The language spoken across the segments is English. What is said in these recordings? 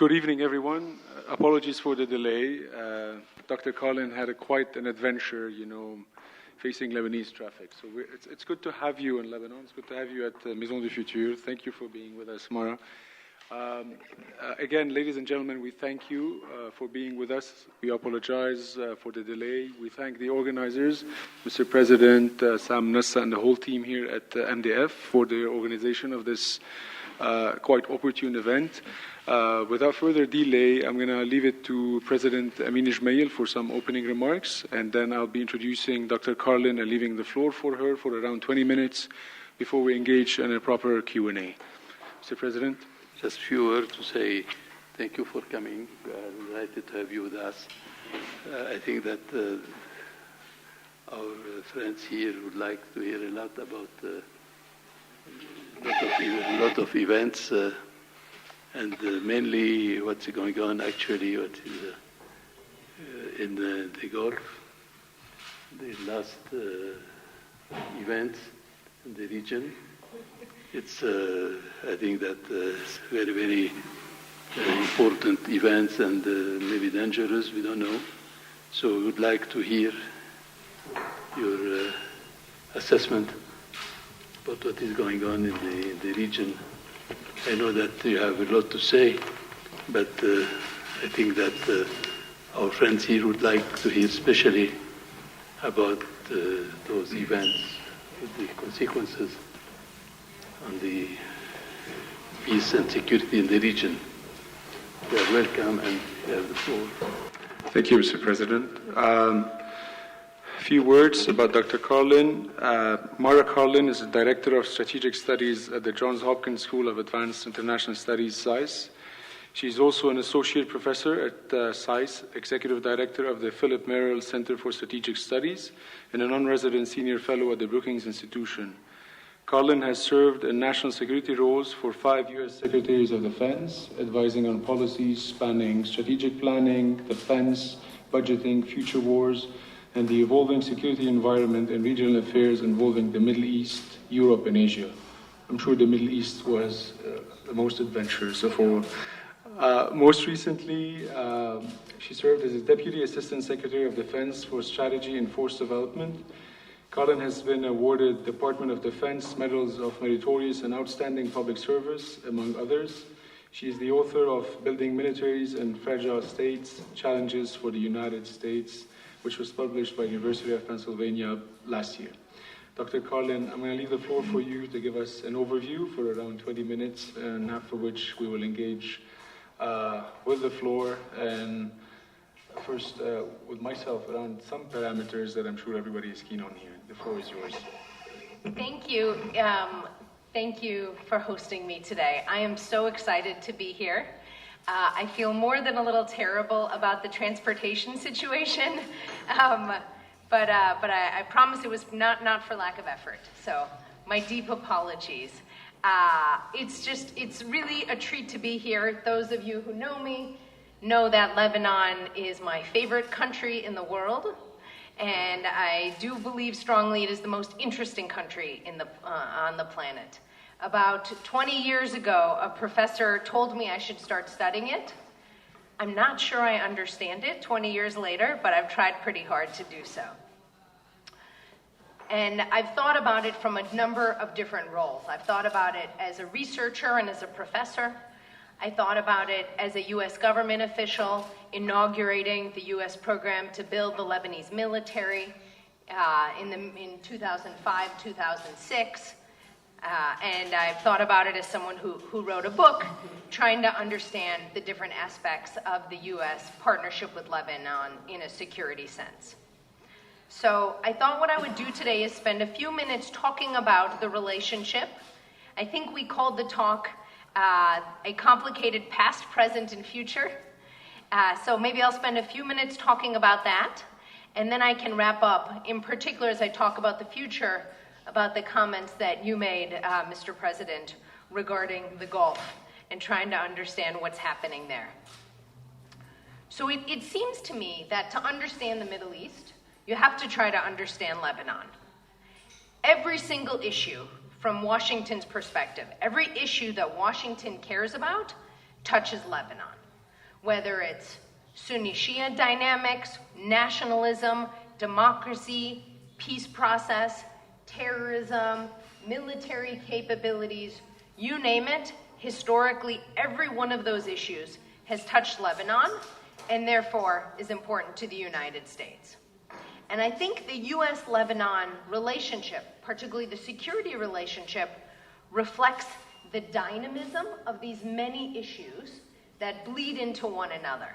Good evening, everyone. Apologies for the delay. Dr. Colin had quite an adventure, facing Lebanese traffic. So it's good to have you in Lebanon. It's good to have you at Maison du Futur. Thank you for being with us, Mara. Again, ladies and gentlemen, we thank you for being with us. We apologize for the delay. We thank the organizers, Mr. President, Sam Nassa, and the whole team here at MDF for the organization of this quite opportune event. Without further delay, I'm going to leave it to President Amin Ismail for some opening remarks, and then I'll be introducing Dr. Carlin and leaving the floor for her for around 20 minutes before we engage in a proper Q&A. Mr. President? Just a few words to say thank you for coming. We are delighted to have you with us. I think that our friends here would like to hear a lot about a lot of events and mainly what's going on actually what is in the Gulf, the last events in the region. It's I think that very, very important events and maybe dangerous, we don't know. So we would like to hear your assessment about what is going on in the region. I know that you have a lot to say, but I think that our friends here would like to hear especially about those events, the consequences on the peace and security in the region. You are welcome and you have the floor. Thank you, Mr. President. A few words about Dr. Carlin. Mara Carlin is the Director of Strategic Studies at the Johns Hopkins School of Advanced International Studies, SAIS. She's also an Associate Professor at SAIS, Executive Director of the Philip Merrill Center for Strategic Studies, and a non-resident Senior Fellow at the Brookings Institution. Carlin has served in national security roles for 5 U.S. Secretaries of Defense, advising on policies spanning strategic planning, defense, budgeting, future wars, and the evolving security environment and regional affairs involving the Middle East, Europe, and Asia. I'm sure the Middle East was the most adventurous of all. Most recently, she served as a Deputy Assistant Secretary of Defense for Strategy and Force Development. Carlin has been awarded Department of Defense Medals of Meritorious and Outstanding Public Service, among others. She is the author of Building Militaries and Fragile States, Challenges for the United States, which was published by University of Pennsylvania last year. Dr. Carlin, I'm going to leave the floor for you to give us an overview for around 20 minutes, and after which we will engage with the floor and first with myself around some parameters that I'm sure everybody is keen on here. The floor is yours. Thank you. Thank you for hosting me today. I am so excited to be here. I feel more than a little terrible about the transportation situation, but I promise it was not for lack of effort. So my deep apologies. It's really a treat to be here. Those of you who know me know that Lebanon is my favorite country in the world, and I do believe strongly it is the most interesting country on the planet. About 20 years ago, a professor told me I should start studying it. I'm not sure I understand it 20 years later, but I've tried pretty hard to do so. And I've thought about it from a number of different roles. I've thought about it as a researcher and as a professor. I thought about it as a U.S. government official inaugurating the U.S. program to build the Lebanese military in 2005, 2006. And I've thought about it as someone who wrote a book trying to understand the different aspects of the U.S. partnership with Lebanon in a security sense. So I thought what I would do today is spend a few minutes talking about the relationship. I think we called the talk a complicated past, present, and future. So maybe I'll spend a few minutes talking about that, and then I can wrap up, in particular as I talk about the future, about the comments that you made, Mr. President, regarding the Gulf and trying to understand what's happening there. So it seems to me that to understand the Middle East, you have to try to understand Lebanon. Every single issue from Washington's perspective, every issue that Washington cares about touches Lebanon. whether it's Sunni-Shia dynamics, nationalism, democracy, peace process, terrorism, military capabilities, you name it. Historically, every one of those issues has touched Lebanon and therefore is important to the United States. And I think the U.S.-Lebanon relationship, particularly the security relationship, reflects the dynamism of these many issues that bleed into one another.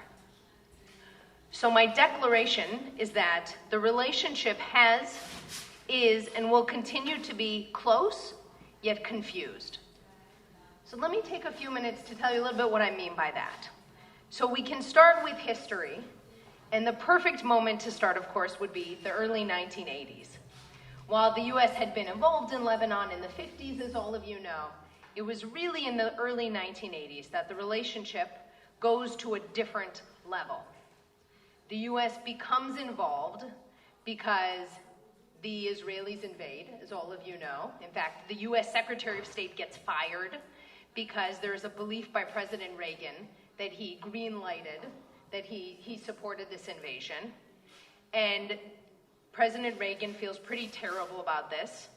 So my declaration is that the relationship is, and will continue to be close, yet confused. So let me take a few minutes to tell you a little bit what I mean by that. So we can start with history, and the perfect moment to start, of course, would be the early 1980s. While the U.S. had been involved in Lebanon in the 50s, as all of you know, it was really in the early 1980s that the relationship goes to a different level. The U.S. becomes involved because the Israelis invade, as all of you know. In fact, the U.S. Secretary of State gets fired because there is a belief by President Reagan that he green-lighted, that he supported this invasion. And President Reagan feels pretty terrible about this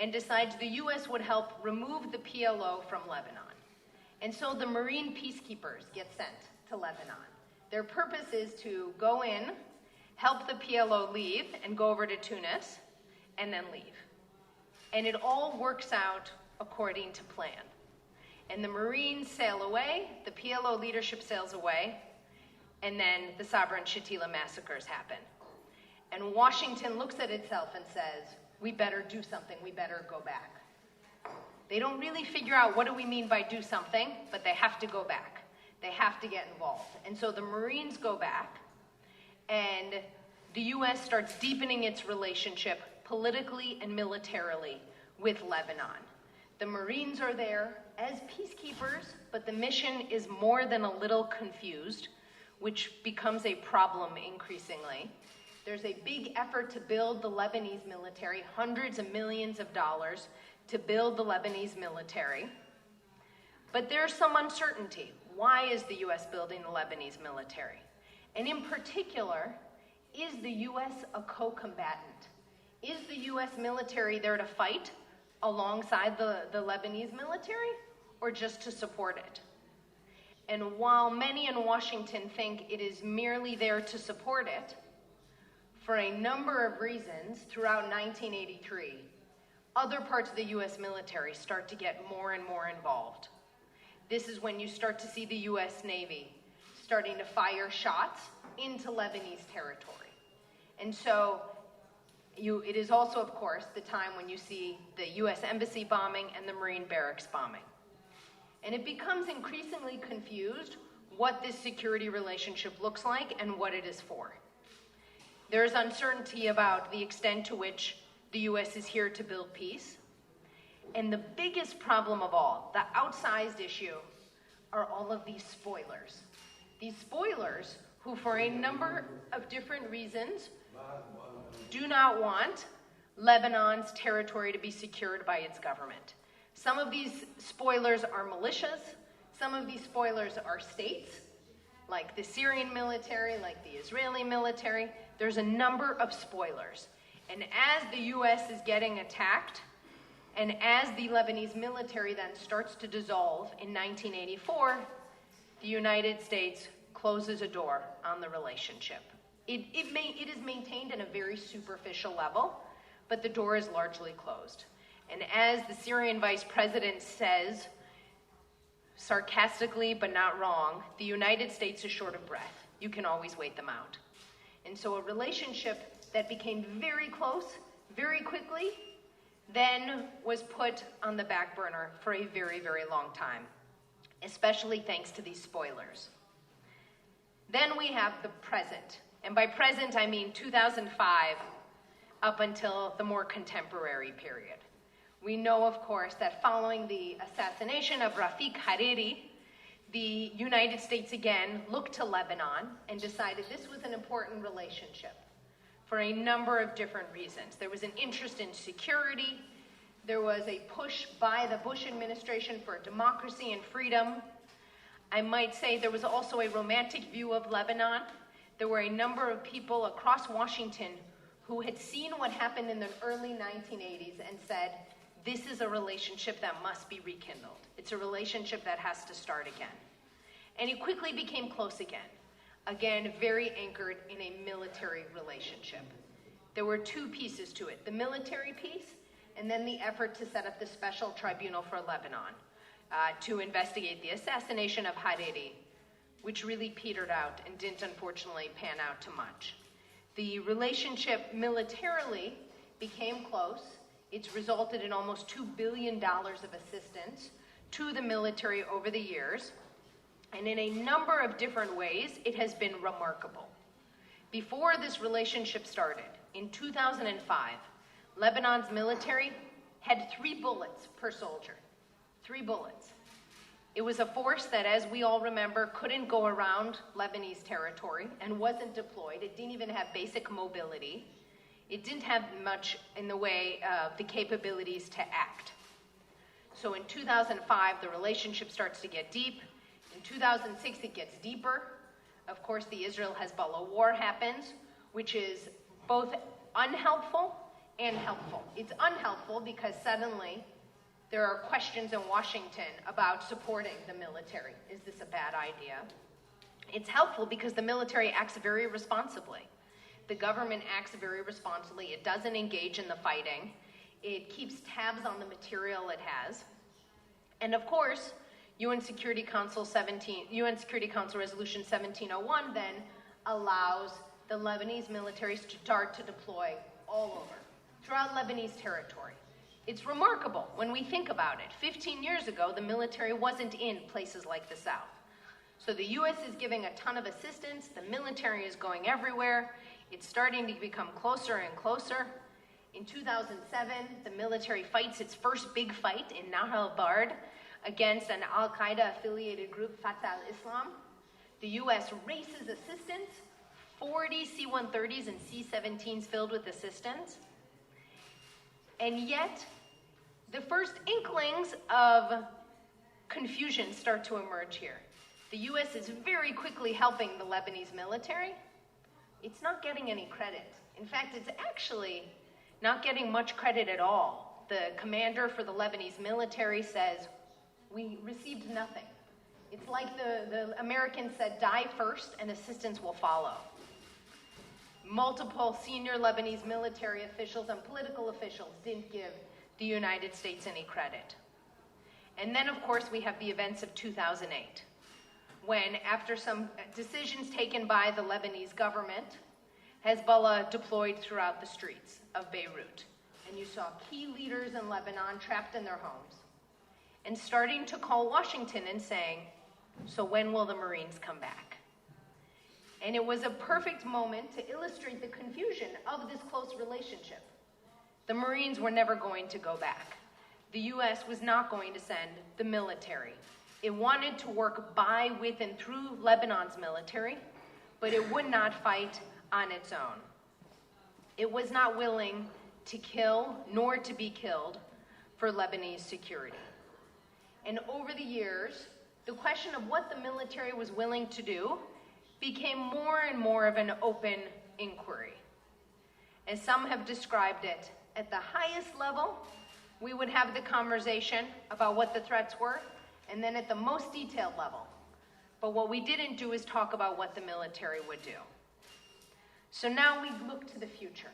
and decides the U.S. would help remove the PLO from Lebanon. And so the Marine peacekeepers get sent to Lebanon. Their purpose is to go in, help the PLO leave, and go over to Tunis, and then leave. And it all works out according to plan. And the Marines sail away, the PLO leadership sails away, and then the Sabra and Shatila massacres happen. And Washington looks at itself and says, we better do something, we better go back. They don't really figure out what do we mean by do something, but they have to go back. They have to get involved. And so the Marines go back, and the U.S. starts deepening its relationship politically and militarily with Lebanon. The Marines are there as peacekeepers, but the mission is more than a little confused, which becomes a problem increasingly. There's a big effort to build the Lebanese military, hundreds of millions of dollars to build the Lebanese military. But there's some uncertainty. Why is the U.S. building the Lebanese military? And in particular, is the U.S. a co-combatant? Is the U.S. military there to fight alongside the Lebanese military, or just to support it? And while many in Washington think it is merely there to support it, for a number of reasons throughout 1983, other parts of the U.S. military start to get more and more involved. This is when you start to see the U.S. Navy starting to fire shots into Lebanese territory. And so it is also, of course, the time when you see the U.S. Embassy bombing and the Marine barracks bombing. And it becomes increasingly confused what this security relationship looks like and what it is for. There's uncertainty about the extent to which the U.S. is here to build peace. And the biggest problem of all, the outsized issue, are all of these spoilers. These spoilers who, for a number of different reasons, do not want Lebanon's territory to be secured by its government. Some of these spoilers are militias. Some of these spoilers are states, like the Syrian military, like the Israeli military. There's a number of spoilers. And as the U.S. is getting attacked, and as the Lebanese military then starts to dissolve in 1984, the United States closes a door on the relationship. It is maintained at a very superficial level, but the door is largely closed. And as the Syrian vice president says, sarcastically but not wrong, the United States is short of breath. You can always wait them out. And so a relationship that became very close, very quickly, then was put on the back burner for a very, very long time, especially thanks to these spoilers. Then we have the present. And by present, I mean 2005 up until the more contemporary period. We know, of course, that following the assassination of Rafik Hariri, the United States again looked to Lebanon and decided this was an important relationship for a number of different reasons. There was an interest in security. There was a push by the Bush administration for democracy and freedom. I might say there was also a romantic view of Lebanon. There were a number of people across Washington who had seen what happened in the early 1980s and said, this is a relationship that must be rekindled. It's a relationship that has to start again. And it quickly became close again. Again, very anchored in a military relationship. There were two pieces to it, the military piece, and then the effort to set up the Special Tribunal for Lebanon to investigate the assassination of Hariri, which really petered out and didn't unfortunately pan out to much. The relationship militarily became close. It's resulted in almost $2 billion of assistance to the military over the years. And in a number of different ways, it has been remarkable. Before this relationship started, in 2005, Lebanon's military had 3 bullets per soldier. 3 bullets. It was a force that, as we all remember, couldn't go around Lebanese territory and wasn't deployed. It didn't even have basic mobility. It didn't have much in the way of the capabilities to act. So in 2005, the relationship starts to get deep. In 2006, it gets deeper. Of course, the Israel-Hezbollah war happens, which is both unhelpful and helpful. It's unhelpful because suddenly there are questions in Washington about supporting the military. Is this a bad idea? It's helpful because the military acts very responsibly. The government acts very responsibly. It doesn't engage in the fighting. It keeps tabs on the material it has. And of course, UN Security Council Resolution 1701 then allows the Lebanese militaries to start to deploy all over, throughout Lebanese territory. It's remarkable when we think about it. 15 years ago, the military wasn't in places like the South. So the U.S. is giving a ton of assistance. The military is going everywhere. It's starting to become closer and closer. In 2007, the military fights its first big fight in Nahr al-Bard against an al-Qaeda-affiliated group, Fatah al-Islam. The U.S. races assistance, 40 C-130s and C-17s filled with assistance. And yet, the first inklings of confusion start to emerge here. The U.S. is very quickly helping the Lebanese military. It's not getting any credit. In fact, it's actually not getting much credit at all. The commander for the Lebanese military says, we received nothing. It's like the Americans said, die first and assistance will follow. Multiple senior Lebanese military officials and political officials didn't give the United States any credit. And then, of course, we have the events of 2008, when, after some decisions taken by the Lebanese government, Hezbollah deployed throughout the streets of Beirut. And you saw key leaders in Lebanon trapped in their homes and starting to call Washington and saying, so when will the Marines come back? And it was a perfect moment to illustrate the confusion of this close relationship. The Marines were never going to go back. The U.S. was not going to send the military. It wanted to work by, with, and through Lebanon's military, but it would not fight on its own. It was not willing to kill nor to be killed for Lebanese security. And over the years, the question of what the military was willing to do became more and more of an open inquiry. As some have described it, at the highest level, we would have the conversation about what the threats were, and then at the most detailed level. But what we didn't do is talk about what the military would do. So now we look to the future,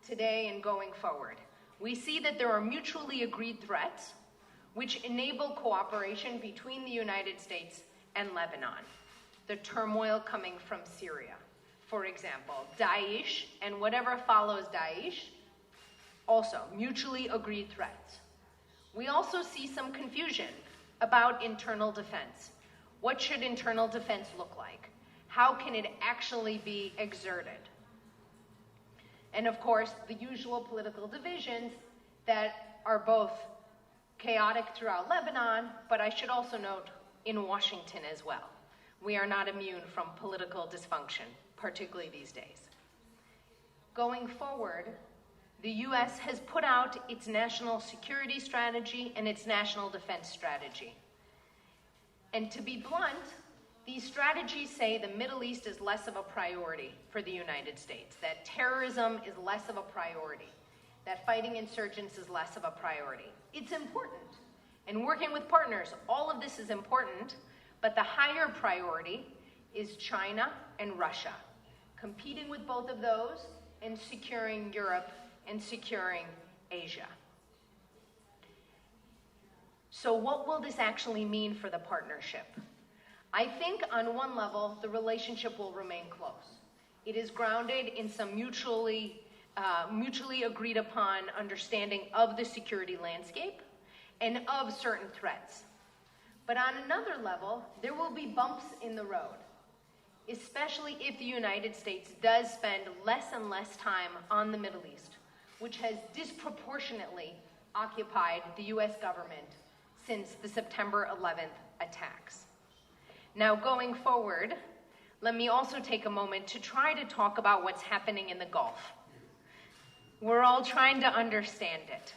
today and going forward. We see that there are mutually agreed threats which enable cooperation between the United States and Lebanon. The turmoil coming from Syria, for example, Daesh and whatever follows Daesh, also mutually agreed threats. We also see some confusion about internal defense. What should internal defense look like? How can it actually be exerted? And of course, the usual political divisions that are both chaotic throughout Lebanon, but I should also note in Washington as well. We are not immune from political dysfunction, particularly these days. Going forward, the U.S. has put out its national security strategy and its national defense strategy. And to be blunt, these strategies say the Middle East is less of a priority for the United States, that terrorism is less of a priority, that fighting insurgents is less of a priority. It's important. And working with partners, all of this is important, but the higher priority is China and Russia, competing with both of those and securing Europe and securing Asia. So what will this actually mean for the partnership? I think on one level, the relationship will remain close. It is grounded in some mutually agreed upon understanding of the security landscape and of certain threats. But on another level, there will be bumps in the road, especially if the United States does spend less and less time on the Middle East, which has disproportionately occupied the US government since the September 11th attacks. Now, going forward, let me also take a moment to try to talk about what's happening in the Gulf. We're all trying to understand it.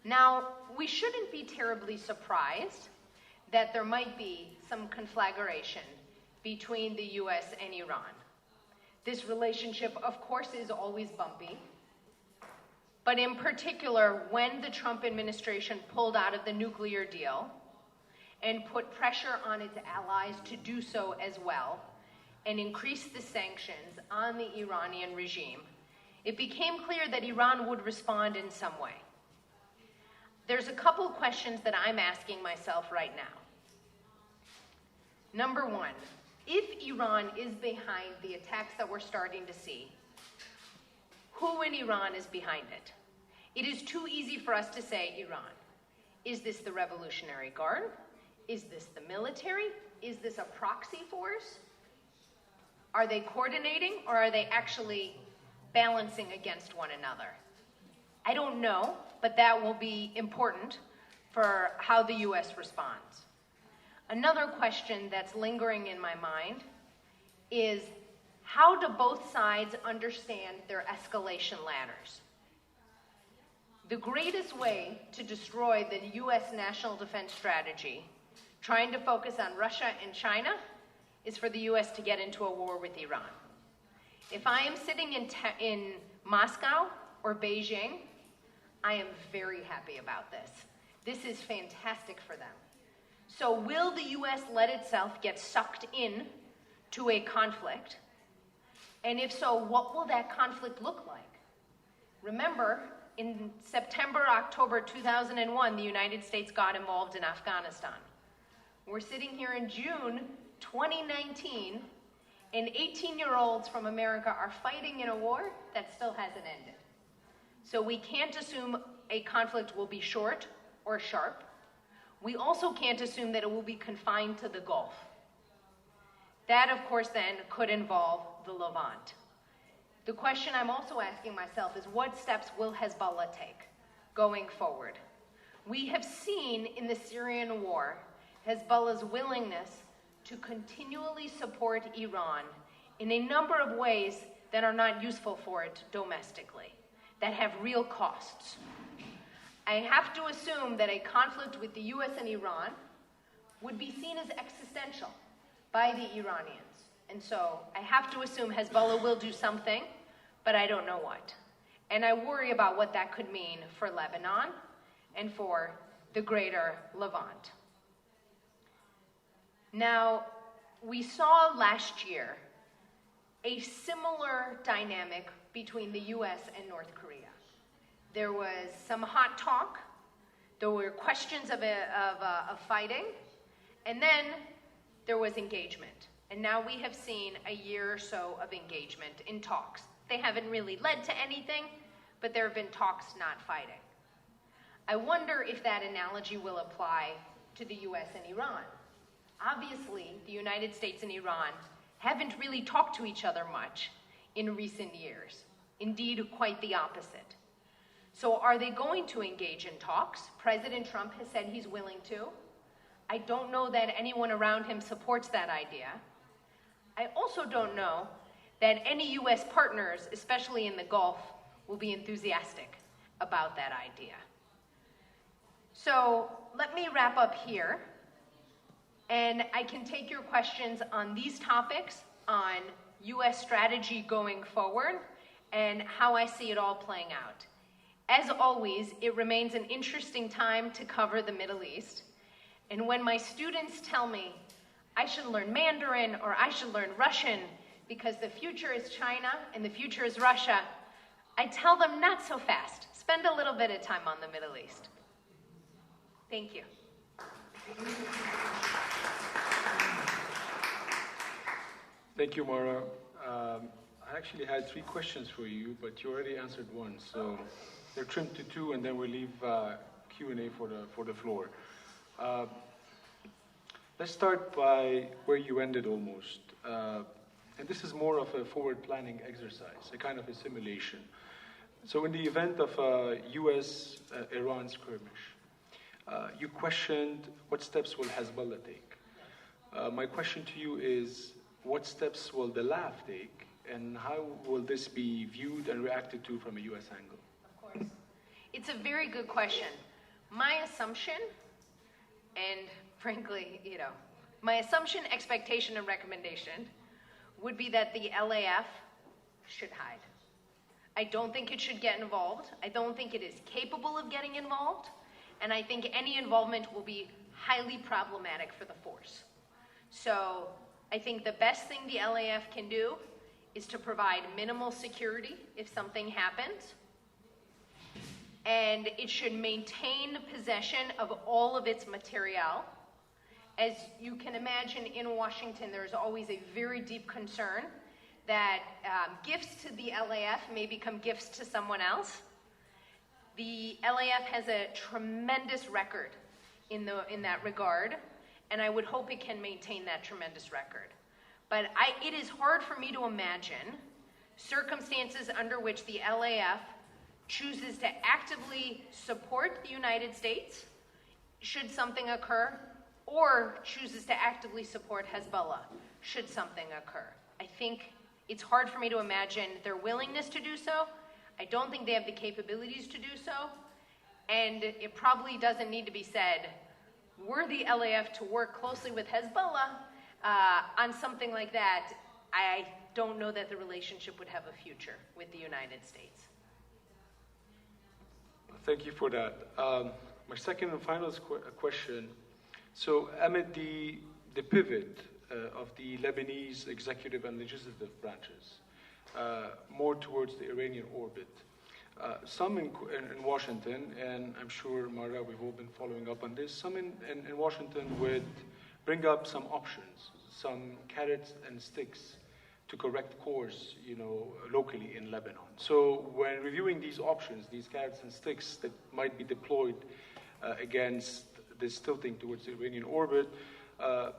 Now, we shouldn't be terribly surprised that there might be some conflagration between the US and Iran. This relationship, of course, is always bumpy. But in particular, when the Trump administration pulled out of the nuclear deal and put pressure on its allies to do so as well, and increased the sanctions on the Iranian regime, it became clear that Iran would respond in some way. There's a couple of questions that I'm asking myself right now. Number one, if Iran is behind the attacks that we're starting to see, who in Iran is behind it? It is too easy for us to say Iran. Is this the Revolutionary Guard? Is this the military? Is this a proxy force? Are they coordinating, or are they actually balancing against one another? I don't know, but that will be important for how the US responds. Another question that's lingering in my mind is, how do both sides understand their escalation ladders? The greatest way to destroy the US national defense strategy, trying to focus on Russia and China, is for the US to get into a war with Iran. If I am sitting in Moscow or Beijing, I am very happy about this. This is fantastic for them. So will the US let itself get sucked in to a conflict? And if so, what will that conflict look like? Remember, in September, October 2001, the United States got involved in Afghanistan. We're sitting here in June 2019, and 18-year-olds from America are fighting in a war that still hasn't ended. So we can't assume a conflict will be short or sharp. We also can't assume that it will be confined to the Gulf. That, of course, then could involve the Levant. The question I'm also asking myself is, what steps will Hezbollah take going forward? We have seen in the Syrian war Hezbollah's willingness to continually support Iran in a number of ways that are not useful for it domestically, that have real costs. I have to assume that a conflict with the US and Iran would be seen as existential by the Iranians. And so I have to assume Hezbollah will do something, but I don't know what. And I worry about what that could mean for Lebanon and for the greater Levant. Now, we saw last year a similar dynamic between the US and North Korea. There was some hot talk, there were questions of fighting, and then there was engagement. And now we have seen a year or so of engagement in talks. They haven't really led to anything, but there have been talks, not fighting. I wonder if that analogy will apply to the US and Iran. Obviously, the United States and Iran haven't really talked to each other much in recent years. Indeed, quite the opposite. So are they going to engage in talks? President Trump has said he's willing to. I don't know that anyone around him supports that idea. I also don't know that any US partners, especially in the Gulf, will be enthusiastic about that idea. So let me wrap up here And I can take your questions on these topics, on U.S. strategy going forward, and how I see it all playing out. As always, it remains an interesting time to cover the Middle East. And when my students tell me I should learn Mandarin or I should learn Russian because the future is China and the future is Russia, I tell them not so fast. Spend a little bit of time on the Middle East. Thank you. Thank you, Mara. I actually had 3 questions for you, but you already answered one, so they're trimmed to 2, and then we'll leave Q&A for the floor. Let's start by where you ended almost. And this is more of a forward planning exercise, a kind of a simulation. So in the event of a US-Iran skirmish, you questioned what steps will Hezbollah take. My question to you is, what steps will the LAF take, and how will this be viewed and reacted to from a US angle? Of course. It's a very good question. My assumption, and frankly, my assumption, expectation, and recommendation would be that the LAF should hide. I don't think it should get involved. I don't think it is capable of getting involved. And I think any involvement will be highly problematic for the force. So I think the best thing the LAF can do is to provide minimal security if something happens. And it should maintain possession of all of its material. As you can imagine, in Washington, there's always a very deep concern that gifts to the LAF may become gifts to someone else. The LAF has a tremendous record in that regard, and I would hope it can maintain that tremendous record. But it is hard for me to imagine circumstances under which the LAF chooses to actively support the United States should something occur, or chooses to actively support Hezbollah should something occur. I think it's hard for me to imagine their willingness to do so. I don't think they have the capabilities to do so. And it probably doesn't need to be said, were the LAF to work closely with Hezbollah on something like that, I don't know that the relationship would have a future with the United States. Thank you for that. My second and final question. So amid the pivot of the Lebanese executive and legislative branches, more towards the Iranian orbit, some in Washington, and I'm sure, Mara, we've all been following up on this, some in Washington would bring up some options, some carrots and sticks to correct course, locally in Lebanon. So when reviewing these options, these carrots and sticks that might be deployed against this tilting towards the Iranian orbit,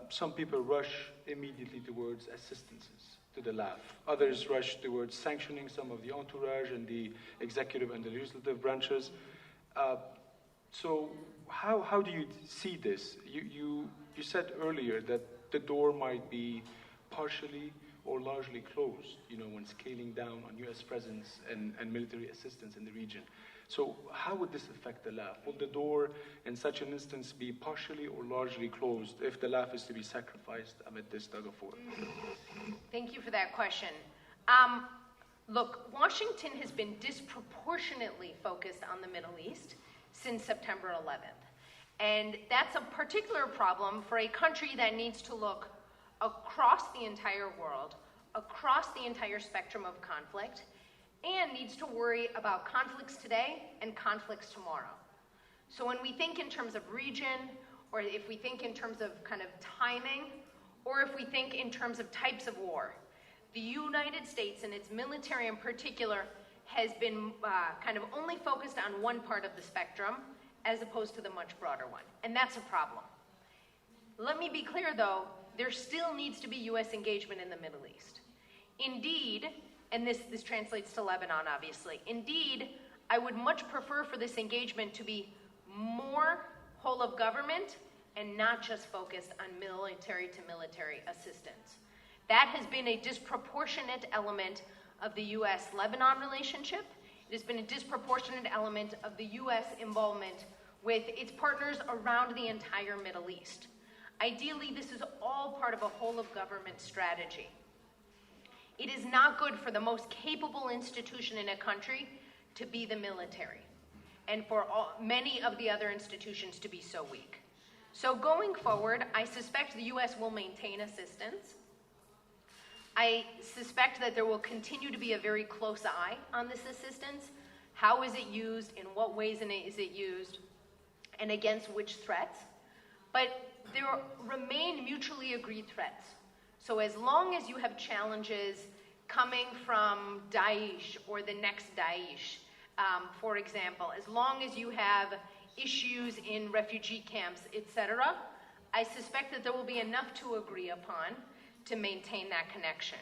some people rush immediately towards assistances to the LAF. Others rush towards sanctioning some of the entourage and the executive and the legislative branches. So how do you see this? You said earlier that the door might be partially or largely closed, when scaling down on U.S. presence and military assistance in the region. So how would this affect the LAF? Will the door in such an instance be partially or largely closed if the LAF is to be sacrificed amid this tug-of-war? Thank you for that question. Look, Washington has been disproportionately focused on the Middle East since September 11th. And that's a particular problem for a country that needs to look across the entire world, across the entire spectrum of conflict, and needs to worry about conflicts today and conflicts tomorrow. So when we think in terms of region, or if we think in terms of kind of timing, or if we think in terms of types of war, the United States and its military in particular has been kind of only focused on one part of the spectrum as opposed to the much broader one. And that's a problem. Let me be clear, though, there still needs to be U.S. engagement in the Middle East. Indeed, and this translates to Lebanon, obviously. Indeed, I would much prefer for this engagement to be more whole of government and not just focused on military-to-military assistance. That has been a disproportionate element of the U.S.-Lebanon relationship. It has been a disproportionate element of the U.S. involvement with its partners around the entire Middle East. Ideally, this is all part of a whole-of-government strategy. It is not good for the most capable institution in a country to be the military, and for many of the other institutions to be so weak. So going forward, I suspect the U.S. will maintain assistance. I suspect that there will continue to be a very close eye on this assistance. How is it used? In what ways is it used? And against which threats? But there remain mutually agreed threats. So as long as you have challenges coming from Daesh or the next Daesh, for example, as long as you have issues in refugee camps, etc., I suspect that there will be enough to agree upon to maintain that connection.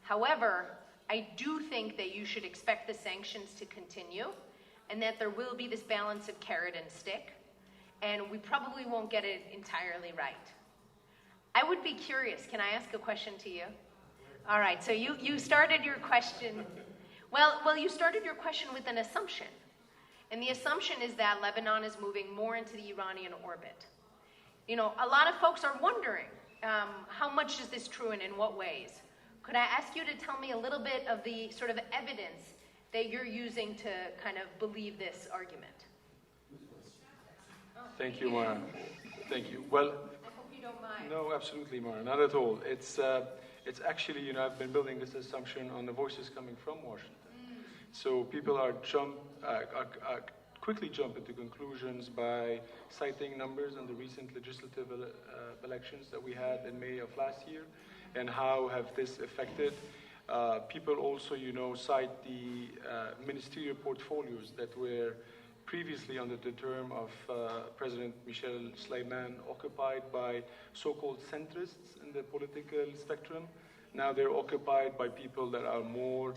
However, I do think that you should expect the sanctions to continue and that there will be this balance of carrot and stick, and we probably won't get it entirely right. I would be curious, can I ask a question to you? All right, so you started your question, well, you started your question with an assumption. And the assumption is that Lebanon is moving more into the Iranian orbit. You know, a lot of folks are wondering, how much is this true and in what ways? Could I ask you to tell me a little bit of the sort of evidence that you're using to kind of believe this argument? Thank you, Mara. Thank you. Well, I hope you don't mind. no, absolutely, Mara, not at all. It's actually, you know, I've been building this assumption on the voices coming from Washington. So people are quickly jump into conclusions by citing numbers in the recent legislative elections that we had in May of last year, and how have this affected. People also, you know, cite the ministerial portfolios that were previously under the term of President Michel Sleiman occupied by so-called centrists in the political spectrum. Now they're occupied by people that are more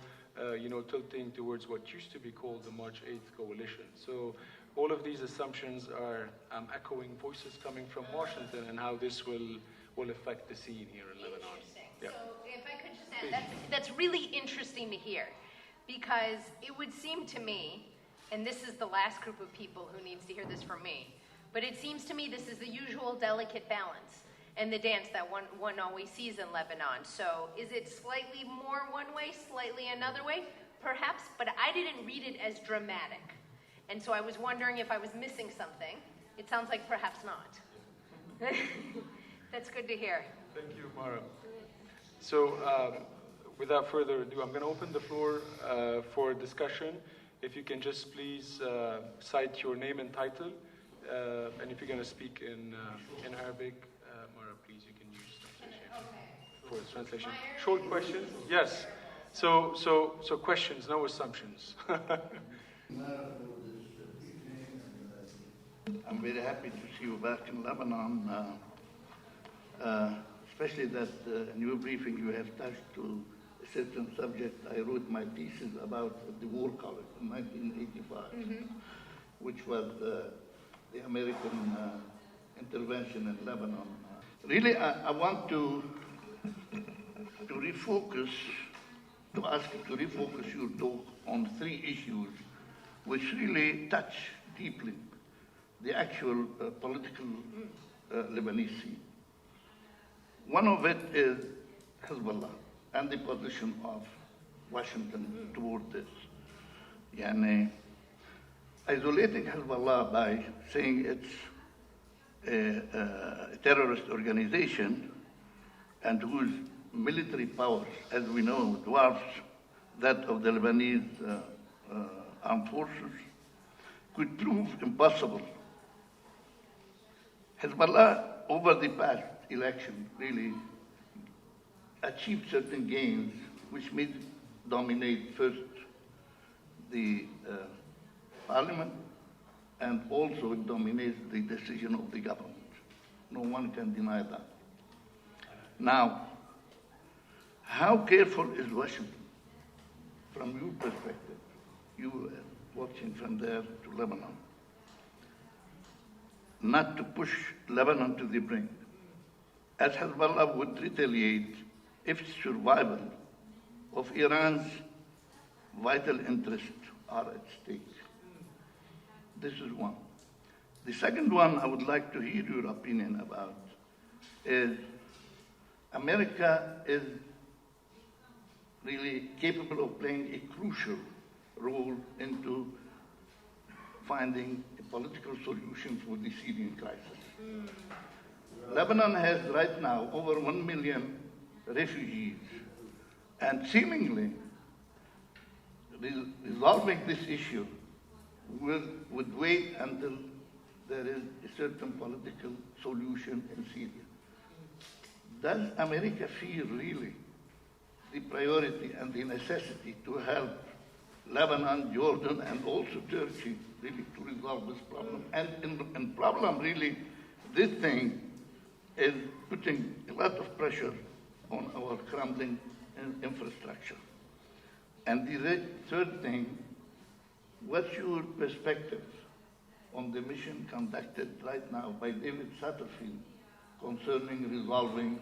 tilting towards what used to be called the March 8th coalition. So all of these assumptions are echoing voices coming from Washington and how this will affect the scene here in Lebanon. Interesting. Yeah. So if I could just add, that's really interesting to hear, because it would seem to me, and this is the last group of people who needs to hear this from me, but it seems to me this is the usual delicate balance and the dance that one always sees in Lebanon. So is it slightly more one way, slightly another way? Perhaps, but I didn't read it as dramatic. And so I was wondering if I was missing something. It sounds like perhaps not. That's good to hear. Thank you, Mara. So without further ado, I'm going to open the floor for discussion. If you can just please cite your name and title, and if you're going to speak in Arabic, Mara, please, you can use translation for the translation. Short questions, yes. So questions, no assumptions. I'm very happy to see you back in Lebanon, especially that in your briefing you have touched to a certain subject. I wrote my thesis about the War College in 1985, which was the American intervention in Lebanon. Really, I want to refocus, to ask you to refocus your talk on three issues which really touch deeply the actual political Lebanese scene. One of it is Hezbollah and the position of Washington toward this. Isolating Hezbollah by saying it's a terrorist organization and whose military powers, as we know, dwarfs that of the Lebanese armed forces, could prove impossible. Hezbollah, over the past election, really achieved certain gains which made it dominate first the parliament, and also it dominates the decision of the government. No one can deny that. Now, how careful is Washington, from your perspective, you watching from there to Lebanon, not to push Lebanon to the brink, as Hezbollah would retaliate if survival of Iran's vital interests are at stake? This is one. The second one, I would like to hear your opinion about is America is really capable of playing a crucial role into finding a political solution for the Syrian crisis. Lebanon has right now over 1 million refugees, and seemingly resolving this issue would wait until there is a certain political solution in Syria. Does America feel really the priority and the necessity to help Lebanon, Jordan, and also Turkey really to resolve this problem? And problem really, this thing is putting a lot of pressure on our crumbling infrastructure. And the third thing, what's your perspective on the mission conducted right now by David Satterfield concerning resolving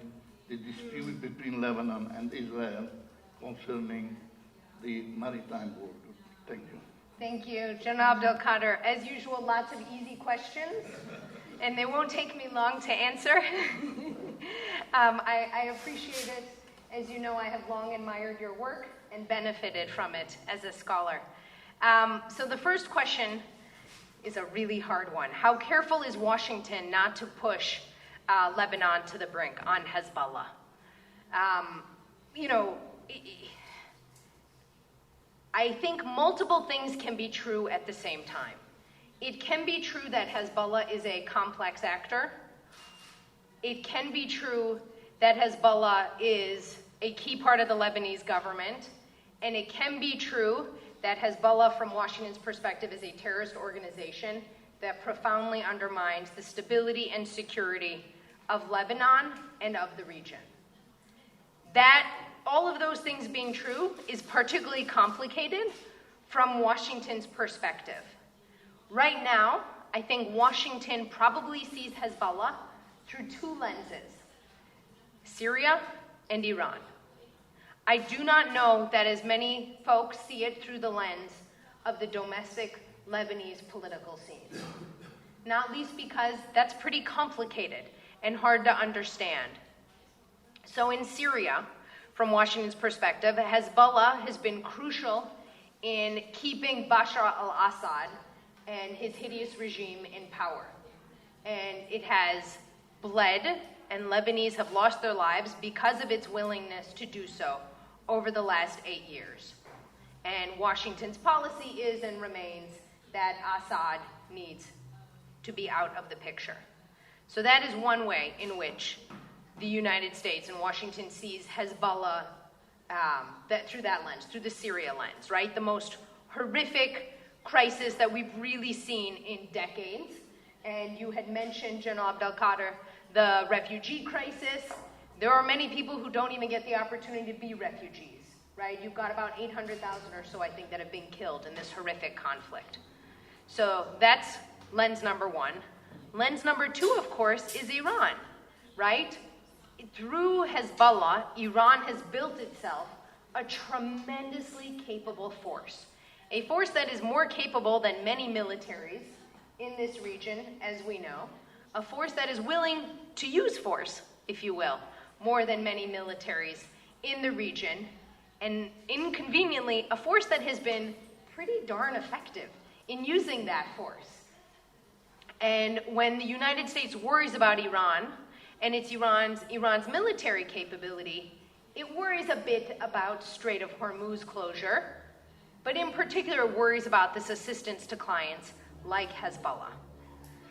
the dispute between Lebanon and Israel concerning the maritime border? Thank you. Thank you, General Abdel Kader. As usual, lots of easy questions, and they won't take me long to answer. I appreciate it. As you know, I have long admired your work and benefited from it as a scholar. So the first question is a really hard one. How careful is Washington not to push Lebanon to the brink on Hezbollah? I think multiple things can be true at the same time. It can be true that Hezbollah is a complex actor. It can be true that Hezbollah is a key part of the Lebanese government. And it can be true that Hezbollah, from Washington's perspective, is a terrorist organization that profoundly undermines the stability and security of Lebanon and of the region. That, all of those things being true, is particularly complicated from Washington's perspective. Right now, I think Washington probably sees Hezbollah through two lenses: Syria and Iran. I do not know that as many folks see it through the lens of the domestic Lebanese political scene. Not least because that's pretty complicated and hard to understand. So in Syria, from Washington's perspective, Hezbollah has been crucial in keeping Bashar al-Assad and his hideous regime in power. And it has bled, and Lebanese have lost their lives because of its willingness to do so over the last 8 years. And Washington's policy is and remains that Assad needs to be out of the picture. So that is one way in which the United States and Washington sees Hezbollah through that lens, through the Syria lens, right? The most horrific crisis that we've really seen in decades. And you had mentioned, General Abdel Kader, the refugee crisis. There are many people who don't even get the opportunity to be refugees, right? You've got about 800,000 or so, I think, that have been killed in this horrific conflict. So that's lens number one. Lens number two, of course, is Iran, right? Through Hezbollah, Iran has built itself a tremendously capable force. A force that is more capable than many militaries in this region, as we know. A force that is willing to use force, if you will, more than many militaries in the region. And inconveniently, a force that has been pretty darn effective in using that force. And when the United States worries about Iran and Iran's military capability, it worries a bit about Strait of Hormuz closure, but in particular worries about this assistance to clients like Hezbollah.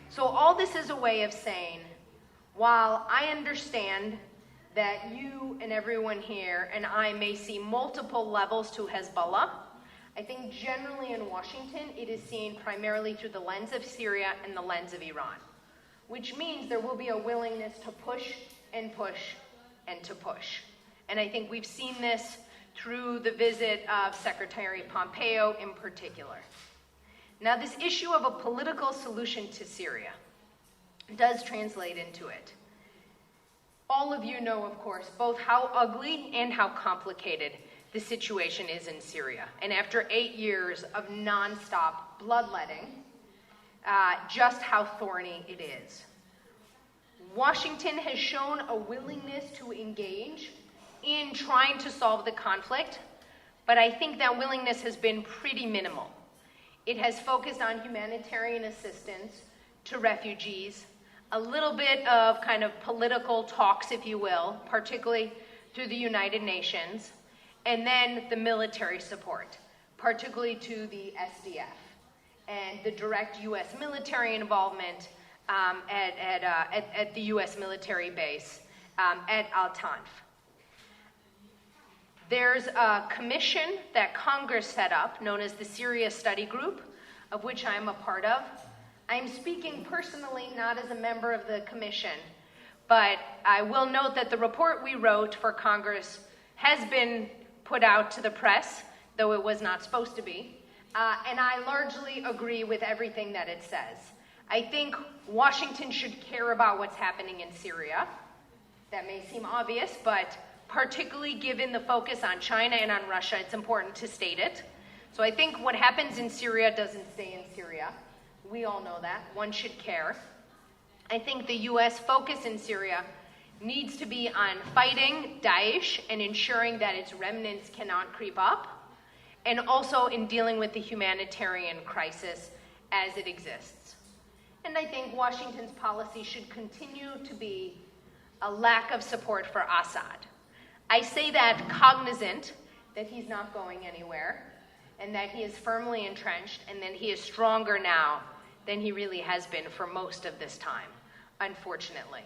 So all this is a way of saying, while I understand that you and everyone here and I may see multiple levels to Hezbollah, I think generally in Washington it is seen primarily through the lens of Syria and the lens of Iran, which means there will be a willingness to push and push and to push. And I think we've seen this through the visit of Secretary Pompeo in particular. Now, this issue of a political solution to Syria does translate into it. All of you know, of course, both how ugly and how complicated the situation is in Syria. And after 8 years of nonstop bloodletting, just how thorny it is. Washington has shown a willingness to engage in trying to solve the conflict, but I think that willingness has been pretty minimal. It has focused on humanitarian assistance to refugees, a little bit of kind of political talks, if you will, particularly through the United Nations, and then the military support, particularly to the SDF, and the direct U.S. military involvement at the U.S. military base at Al-Tanf. There's a commission that Congress set up, known as the Syria Study Group, of which I am a part of. I'm speaking personally, not as a member of the commission, but I will note that the report we wrote for Congress has been put out to the press, though it was not supposed to be, and I largely agree with everything that it says. I think Washington should care about what's happening in Syria. That may seem obvious, but particularly given the focus on China and on Russia, it's important to state it. So I think what happens in Syria doesn't stay in Syria. We all know that. One should care. I think the U.S. focus in Syria needs to be on fighting Daesh and ensuring that its remnants cannot creep up, and also in dealing with the humanitarian crisis as it exists. And I think Washington's policy should continue to be a lack of support for Assad. I say that cognizant that he's not going anywhere, and that he is firmly entrenched, and that he is stronger now than he really has been for most of this time, unfortunately.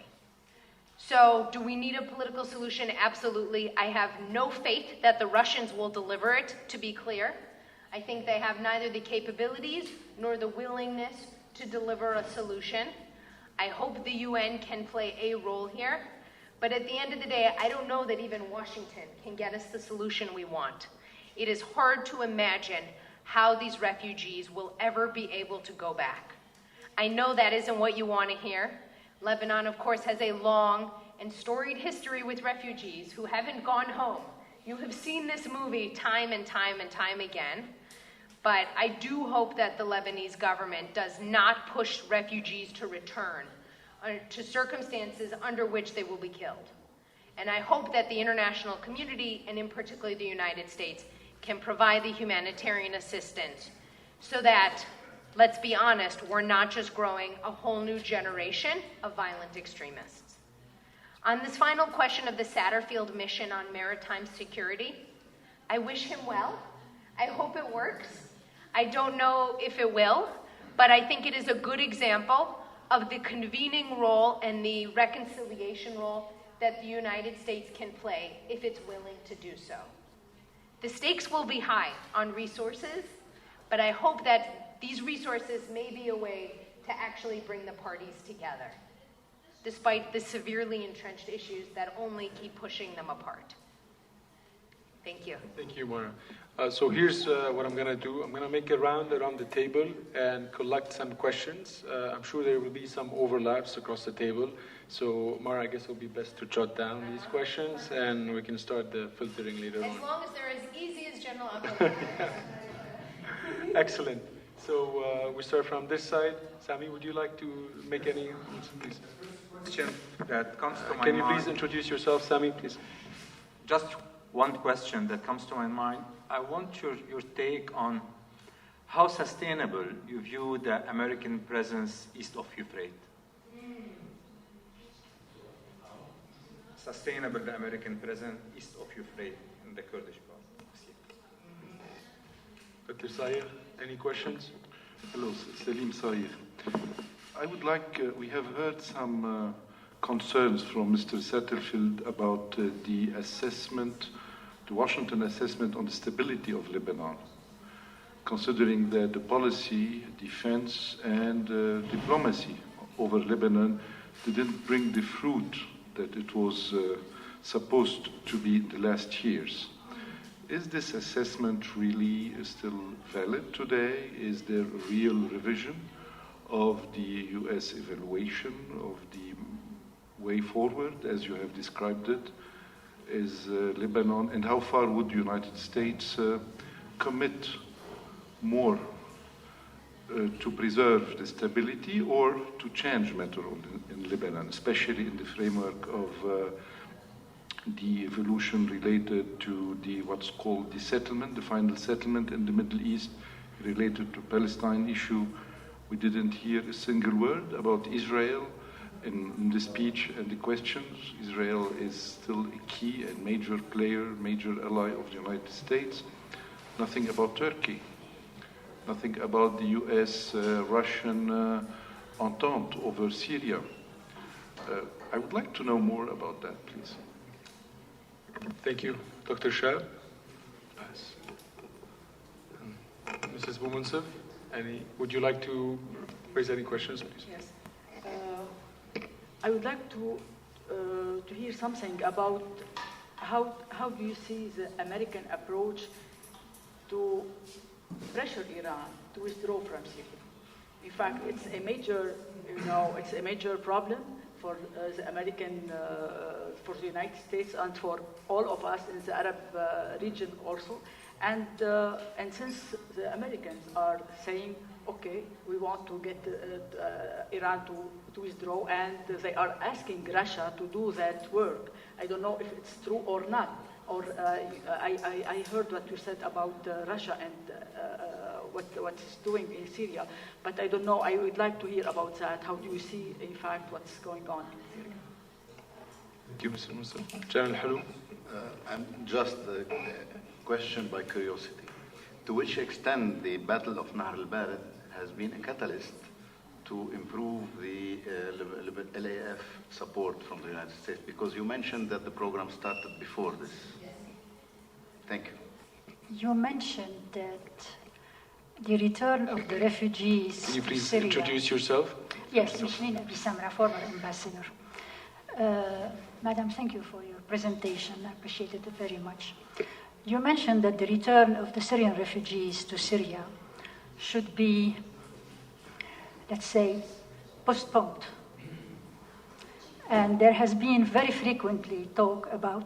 So, do we need a political solution? Absolutely. I have no faith that the Russians will deliver it, to be clear. I think they have neither the capabilities nor the willingness to deliver a solution. I hope the UN can play a role here. But at the end of the day, I don't know that even Washington can get us the solution we want. It is hard to imagine how these refugees will ever be able to go back. I know that isn't what you want to hear. Lebanon, of course, has a long and storied history with refugees who haven't gone home. You have seen this movie time and time and time again. But I do hope that the Lebanese government does not push refugees to return to circumstances under which they will be killed. And I hope that the international community, and in particular the United States, can provide the humanitarian assistance so that, let's be honest, we're not just growing a whole new generation of violent extremists. On this final question of the Satterfield mission on maritime security, I wish him well. I hope it works. I don't know if it will, but I think it is a good example of the convening role and the reconciliation role that the United States can play if it's willing to do so. The stakes will be high on resources, but I hope that these resources may be a way to actually bring the parties together, despite the severely entrenched issues that only keep pushing them apart. Thank you. Thank you, Mara. So here's what I'm going to do. I'm going to make a round around the table and collect some questions. I'm sure there will be some overlaps across the table. So, Mara, I guess it will be best to jot down these questions, and we can start the filtering later on. As long as they're as easy as General Abdullah. Excellent. So we start from this side. Sami, would you like to make any? Please. Question that comes to my mind. Can you please introduce yourself, Sami, please? Just one question that comes to my mind. I want your take on how sustainable you view the American presence east of Euphrates. Sustainable the American presence east of Euphrates in the Kurdish part. Dr. Sayer, any questions? Hello, Selim Sayer. I would like, we have heard some concerns from Mr. Satterfield about the assessment, the Washington assessment on the stability of Lebanon, considering that the policy, defense, and diplomacy over Lebanon didn't bring the fruit that it was supposed to be in the last years. Is this assessment really still valid today? Is there a real revision of the U.S. evaluation of the way forward, as you have described it? Is Lebanon, and how far would the United States commit more to preserve the stability or to change matter in Lebanon, especially in the framework of the evolution related to what's called the settlement, the final settlement in the Middle East related to Palestine issue. We didn't hear a single word about Israel in the speech and the questions. Israel is still a key and major player, major ally of the United States. Nothing about Turkey. Nothing about the US-Russian entente over Syria. I would like to know more about that, please. Thank you. Dr. Shah? Yes. Mrs. Boumansef, would you like to raise any questions, please? Yes. I would like to hear something about how do you see the American approach to pressure Iran to withdraw from Syria? In fact, it's a major problem for the American, for the United States, and for all of us in the Arab region also. And since the Americans are saying, okay, we want to get Iran to withdraw, and they are asking Russia to do that work. I don't know if it's true or not. Or I heard what you said about Russia and what it's doing in Syria, but I don't know. I would like to hear about that. How do you see, in fact, what's going on in Syria? Thank you, Mr. Musa. General Halou? And just a question by curiosity. To which extent the Battle of Nahr al-Bared has been a catalyst to improve the LAF support from the United States? Because you mentioned that the program started before this. Thank you. You mentioned that the return of the refugees Can you please to Syria. introduce yourself? Yes, Micheline Abi Samra, former ambassador. Madam, thank you for your presentation. I appreciate it very much. You mentioned that the return of the Syrian refugees to Syria should be, let's say, postponed. And there has been very frequently talk about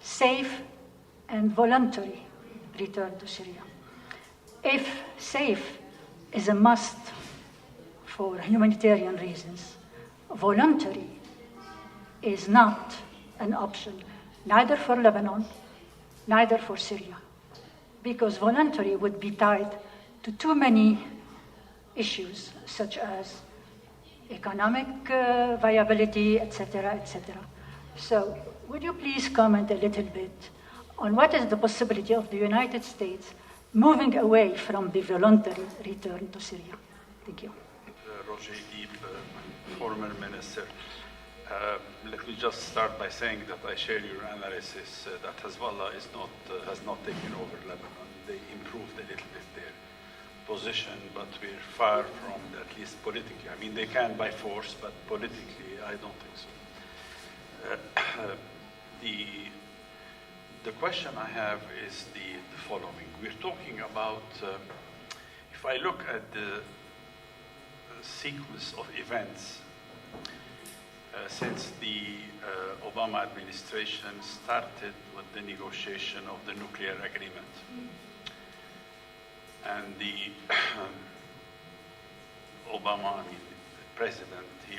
safe and voluntary return to Syria. If safe is a must for humanitarian reasons, voluntary is not an option, neither for Lebanon, neither for Syria, because voluntary would be tied to too many issues, such as economic viability, etc., etc. So would you please comment a little bit on what is the possibility of the United States moving away from the voluntary return to Syria? Thank you. Roger Deep, former minister. Let me just start by saying that I share your analysis that Hezbollah has not taken over Lebanon. They improved a little bit their position, but we're far from, at least politically. I mean, they can by force, but politically, I don't think so. The question I have is the following. We're talking about, if I look at the sequence of events since the Obama administration started with the negotiation of the nuclear agreement. And the Obama, the president, he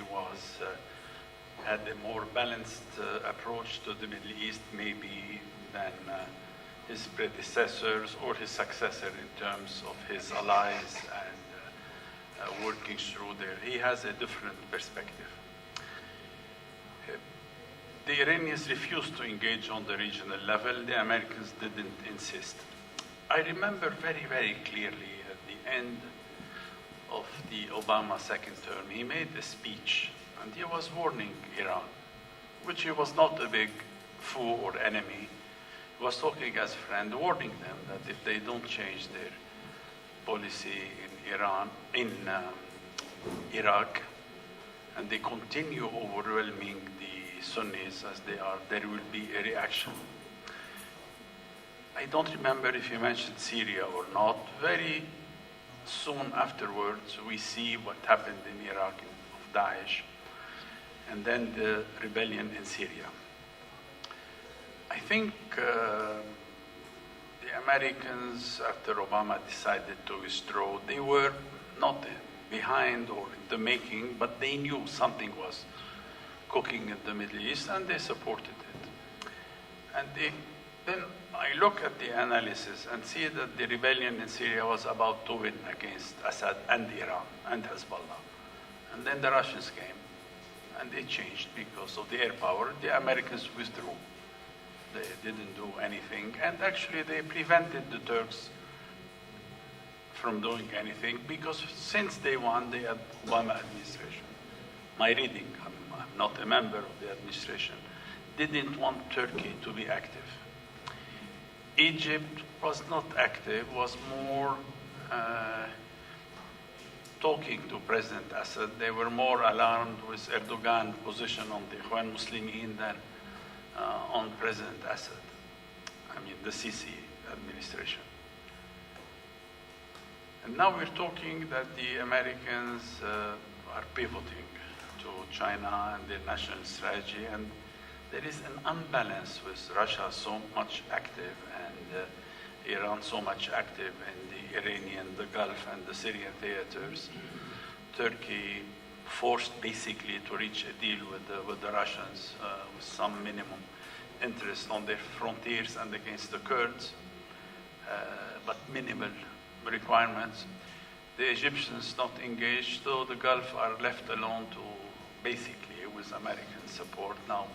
had a more balanced approach to the Middle East maybe than his predecessors or his successor in terms of his allies and working through there. He has a different perspective. The Iranians refused to engage on the regional level. The Americans didn't insist. I remember very, very clearly at the end of the Obama second term, he made a speech and he was warning Iran, which he was not a big foe or enemy. He was talking as a friend, warning them that if they don't change their policy in Iran, in Iraq, and they continue overwhelming the Sunnis as they are, there will be a reaction. I don't remember if you mentioned Syria or not. Very soon afterwards, we see what happened in Iraq of Daesh, and then the rebellion in Syria. I think the Americans, after Obama decided to withdraw, they were not behind or in the making, but they knew something was cooking in the Middle East, and they supported it. And then I look at the analysis and see that the rebellion in Syria was about to win against Assad and Iran and Hezbollah. And then the Russians came, and they changed because of the air power. The Americans withdrew. They didn't do anything, and actually they prevented the Turks from doing anything because since day one, the Obama administration, my reading, I'm not a member of the administration, didn't want Turkey to be active. Egypt was not active, was more talking to President Assad. They were more alarmed with Erdogan's position on the Ikhwan Muslimin than on President Assad. I mean, the Sisi administration. And now we're talking that the Americans are pivoting to China and their national strategy, and there is an unbalance with Russia so much active and Iran so much active in the Iranian, the Gulf, and the Syrian theaters. Turkey forced basically to reach a deal with the Russians with some minimum interest on their frontiers and against the Kurds, but minimal requirements. The Egyptians not engaged, so the Gulf are left alone to basically, with American support now,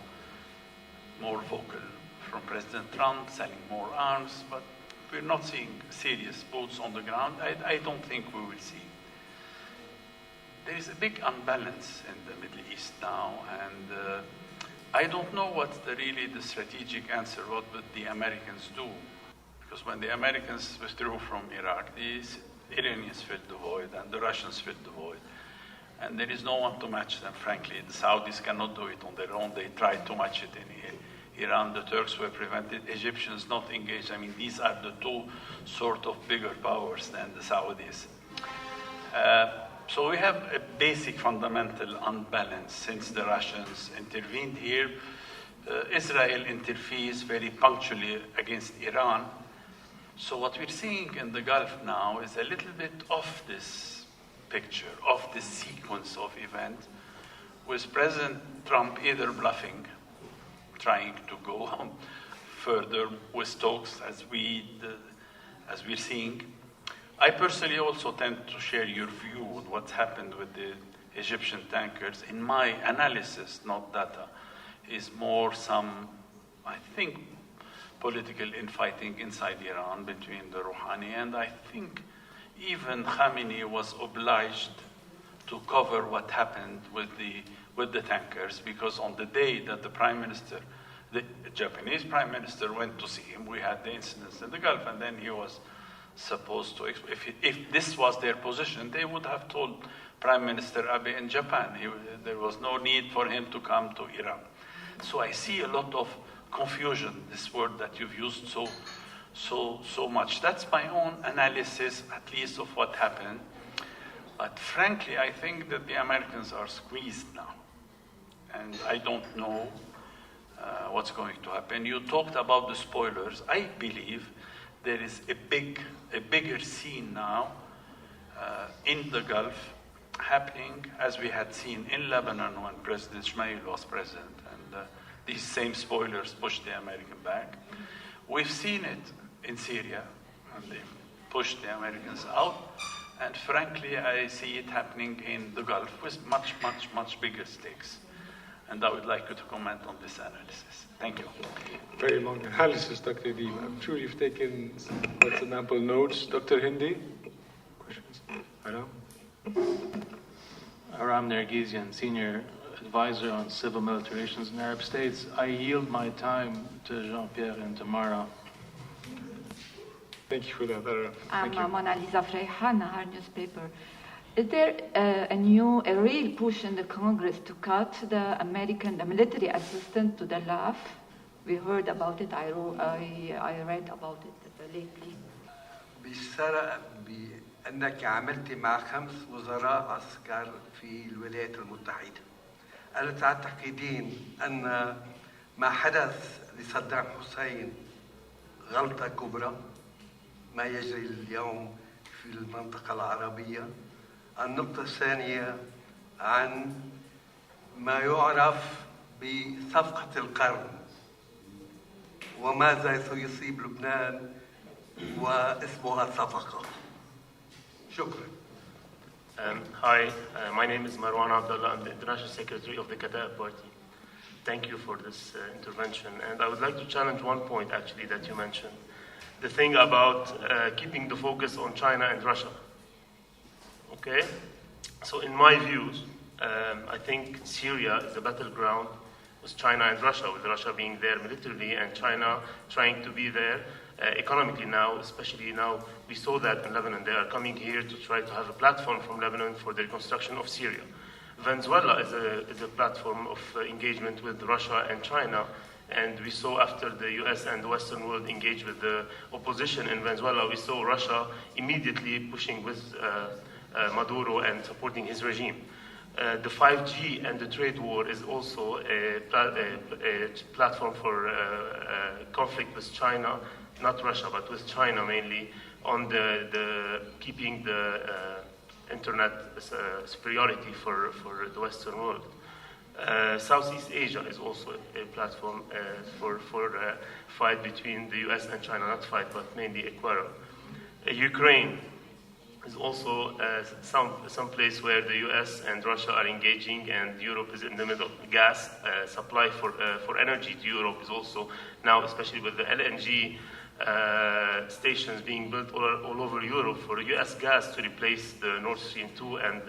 more vocal from President Trump, selling more arms, but we're not seeing serious boots on the ground. I don't think we will see. There is a big unbalance in the Middle East now, and I don't know what's really the strategic answer. What would the Americans do? Because when the Americans withdrew from Iraq, the Iranians filled the void and the Russians filled the void. And there is no one to match them, frankly. The Saudis cannot do it on their own. They tried to match it in Iran. The Turks were prevented. Egyptians not engaged. I mean, these are the two sort of bigger powers than the Saudis. So we have a basic fundamental unbalance since the Russians intervened here. Israel interferes very punctually against Iran. So what we're seeing in the Gulf now is a little bit of this picture, of this sequence of events, with President Trump either bluffing, trying to go further with talks as we're seeing. I personally also tend to share your view on what's happened with the Egyptian tankers. In my analysis, not data, is more some, I think, political infighting inside Iran between the Rouhani, and I think even Khamenei was obliged to cover what happened with the tankers, because on the day that the Japanese prime minister went to see him, we had the incidents in the Gulf, and then he was supposed to, if this was their position, they would have told Prime Minister Abe in Japan. There was no need for him to come to Iran. So I see a lot of confusion, this word that you've used so much. That's my own analysis, at least, of what happened. But frankly, I think that the Americans are squeezed now. And I don't know what's going to happen. You talked about the spoilers. I believe there is a bigger scene now in the Gulf happening, as we had seen in Lebanon when President Ismail was president. And these same spoilers pushed the American back. We've seen it in Syria, and they pushed the Americans out. And frankly, I see it happening in the Gulf with much, much, much bigger stakes. And I would like you to comment on this analysis. Thank you. Very long analysis, Dr. Dean. I'm sure you've taken some ample notes. Dr. Hindi? Questions? Aram? Aram Nergizian, Senior Advisor on Civil Military Relations in Arab States. I yield my time to Jean-Pierre and Tamara. Thank you for that, Aram. I'm Mona Lisa Freyhan, our newspaper. Is there a real push in the Congress to cut the military assistance to the LAF? We heard about it. I read about it lately. بأنك عملت مع 5 وزراء عسكر في الولايات المتحدة. ألا تعتقدين أن ما حدث لصدام حسين غلطة كبرى ما يجري اليوم في المنطقة العربية؟ النقطة الثانية عن ما يعرف بصفقة القرن وماذا سيصيب لبنان واسمها صفقة. شكرا. Hi, my name is Marwan Abdullah. I'm the International Secretary of the Qatar Party. Thank you for this intervention. And I would like to challenge one point, actually, that you mentioned. The thing about keeping the focus on China and Russia. Okay? So in my views, I think Syria is a battleground with China and Russia, with Russia being there militarily and China trying to be there economically now, especially now we saw that in Lebanon. They are coming here to try to have a platform from Lebanon for the reconstruction of Syria. Venezuela is a platform of engagement with Russia and China, and we saw after the US and the Western world engaged with the opposition in Venezuela, we saw Russia immediately pushing with Maduro and supporting his regime. The 5G and the trade war is also a platform for conflict with China, not Russia, but with China mainly, on the keeping the internet superiority for the Western world. Southeast Asia is also a platform for fight between the US and China, not fight, but mainly a quarrel. Ukraine is also some place where the US and Russia are engaging, and Europe is in the middle. Gas supply for energy to Europe is also now, especially with the LNG stations being built all over Europe for US gas to replace the Nord Stream 2 and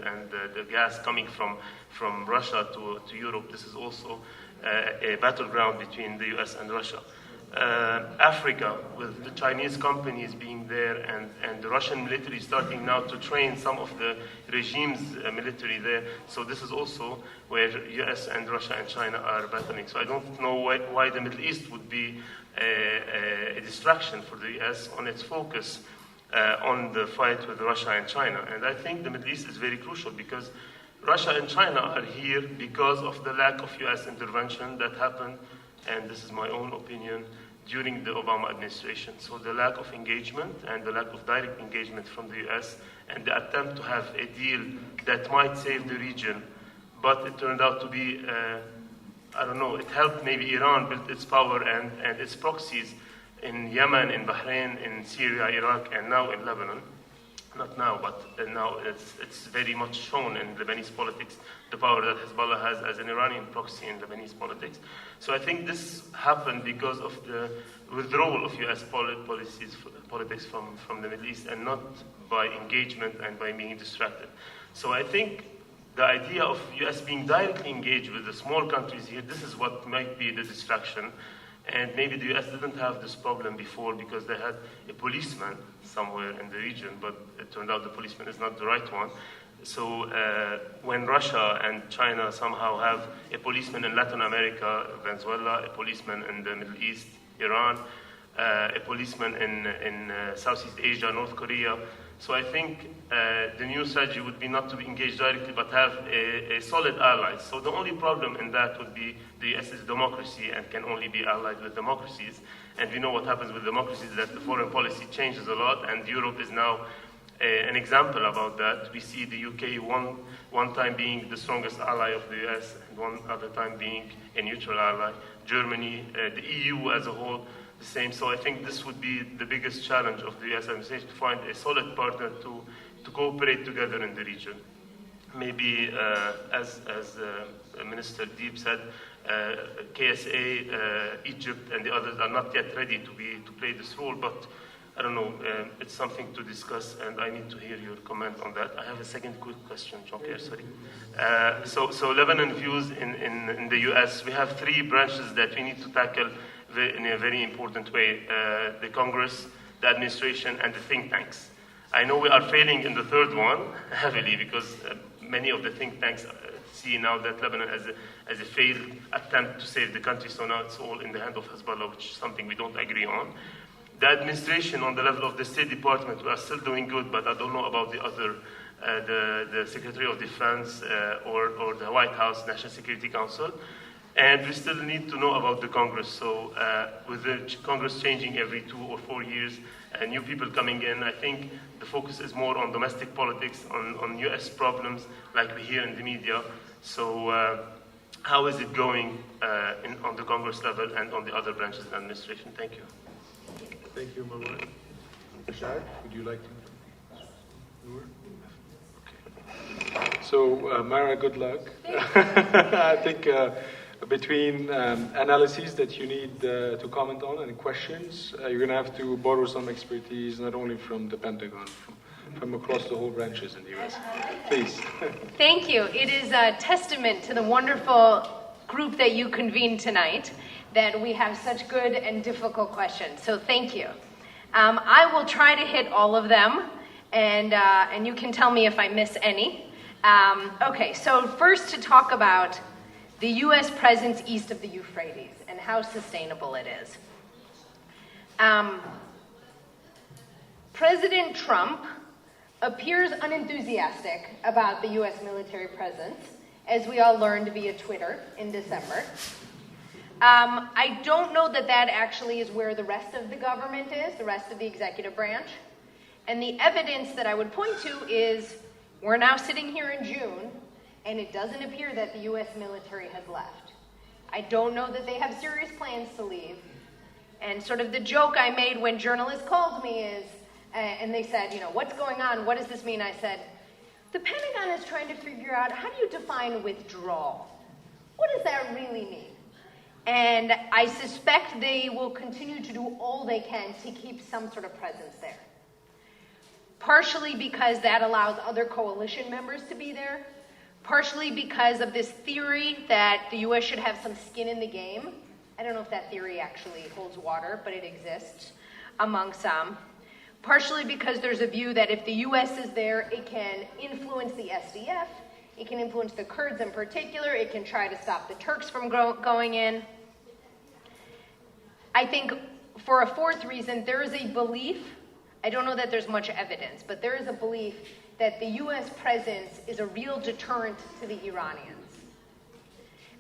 the gas coming from Russia to Europe. This is also a battleground between the US and Russia. Africa, with the Chinese companies being there and the Russian military starting now to train some of the regime's military there. So this is also where US and Russia and China are battling. So I don't know why the Middle East would be a distraction for the US on its focus on the fight with Russia and China. And I think the Middle East is very crucial because Russia and China are here because of the lack of US intervention that happened, and this is my own opinion, during the Obama administration. So the lack of engagement and the lack of direct engagement from the US and the attempt to have a deal that might save the region, but it turned out to be I don't know, it helped maybe Iran build its power and its proxies in Yemen, in Bahrain, in Syria, Iraq, and now in Lebanon. Not now, but now it's very much shown in Lebanese politics, the power that Hezbollah has as an Iranian proxy in Lebanese politics. So I think this happened because of the withdrawal of US politics from the Middle East, and not by engagement and by being distracted. So I think the idea of US being directly engaged with the small countries here, this is what might be the distraction. And maybe the US didn't have this problem before because they had a policeman somewhere in the region, but it turned out the policeman is not the right one. So when Russia and China somehow have a policeman in Latin America, Venezuela, a policeman in the Middle East, Iran, a policeman in Southeast Asia, North Korea. So I think the new strategy would be not to be engaged directly, but have a solid ally. So the only problem in that would be the US is democracy and can only be allied with democracies. And we know what happens with democracies, that the foreign policy changes a lot, and Europe is now an example about that. We see the UK one time being the strongest ally of the US, and one other time being a neutral ally. Germany, the EU as a whole, the same. So I think this would be the biggest challenge of the US administration, to find a solid partner to cooperate together in the region. Maybe as Minister Deeb said, KSA, Egypt, and the others are not yet ready to play this role, but I don't know, it's something to discuss, and I need to hear your comment on that. I have a second quick question, Jean-Pierre, sorry. So Lebanon views in the US, we have three branches that we need to tackle in a very important way: the Congress, the administration, and the think tanks. I know we are failing in the third one heavily, because many of the think tanks see now that Lebanon as a failed attempt to save the country, so now it's all in the hand of Hezbollah, which is something we don't agree on. The administration on the level of the State Department, we are still doing good, but I don't know about the other, the Secretary of Defense or the White House National Security Council. And we still need to know about the Congress. So with the Congress changing every 2 or 4 years, new people coming in, I think the focus is more on domestic politics, on U.S. problems, like we hear in the media. So how is it going on the Congress level and on the other branches of the administration? Thank you. Thank you, Marwan. Shad, would you like to? Okay. So, Mara, good luck. I think between analyses that you need to comment on and questions, you're going to have to borrow some expertise, not only from the Pentagon, from across the whole branches in the U.S. Please. Thank you. It is a testament to the wonderful group that you convened tonight that we have such good and difficult questions. So thank you. I will try to hit all of them, and you can tell me if I miss any. Okay, so first to talk about the U.S. presence east of the Euphrates and how sustainable it is. President Trump appears unenthusiastic about the U.S. military presence, as we all learned via Twitter in December. I don't know that that actually is where the rest of the government is, the rest of the executive branch. And the evidence that I would point to is we're now sitting here in June, and it doesn't appear that the U.S. military has left. I don't know that they have serious plans to leave. And sort of the joke I made when journalists called me is, and they said, you know, what's going on? What does this mean? I said, the Pentagon is trying to figure out, how do you define withdrawal? What does that really mean? And I suspect they will continue to do all they can to keep some sort of presence there. Partially because that allows other coalition members to be there. Partially because of this theory that the U.S. should have some skin in the game. I don't know if that theory actually holds water, but it exists among some. Partially because there's a view that if the U.S. is there, it can influence the SDF, it can influence the Kurds in particular, it can try to stop the Turks from going in. I think for a fourth reason, there is a belief, I don't know that there's much evidence, but there is a belief that the U.S. presence is a real deterrent to the Iranians.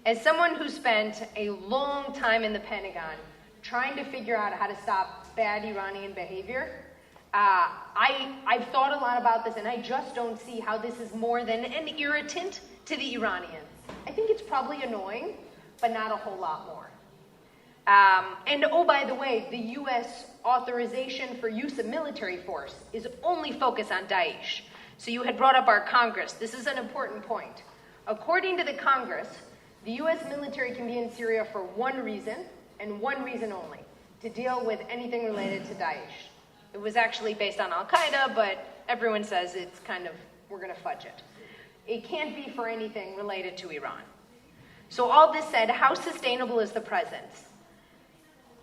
As someone who spent a long time in the Pentagon trying to figure out how to stop bad Iranian behavior, I've thought a lot about this, and I just don't see how this is more than an irritant to the Iranians. I think it's probably annoying, but not a whole lot more. And oh, by the way, the U.S. authorization for use of military force is only focused on Daesh. So you had brought up our Congress. This is an important point. According to the Congress, the U.S. military can be in Syria for one reason, and one reason only, to deal with anything related to Daesh. It was actually based on Al-Qaeda, but everyone says it's kind of, we're going to fudge it. It can't be for anything related to Iran. So all this said, how sustainable is the presence?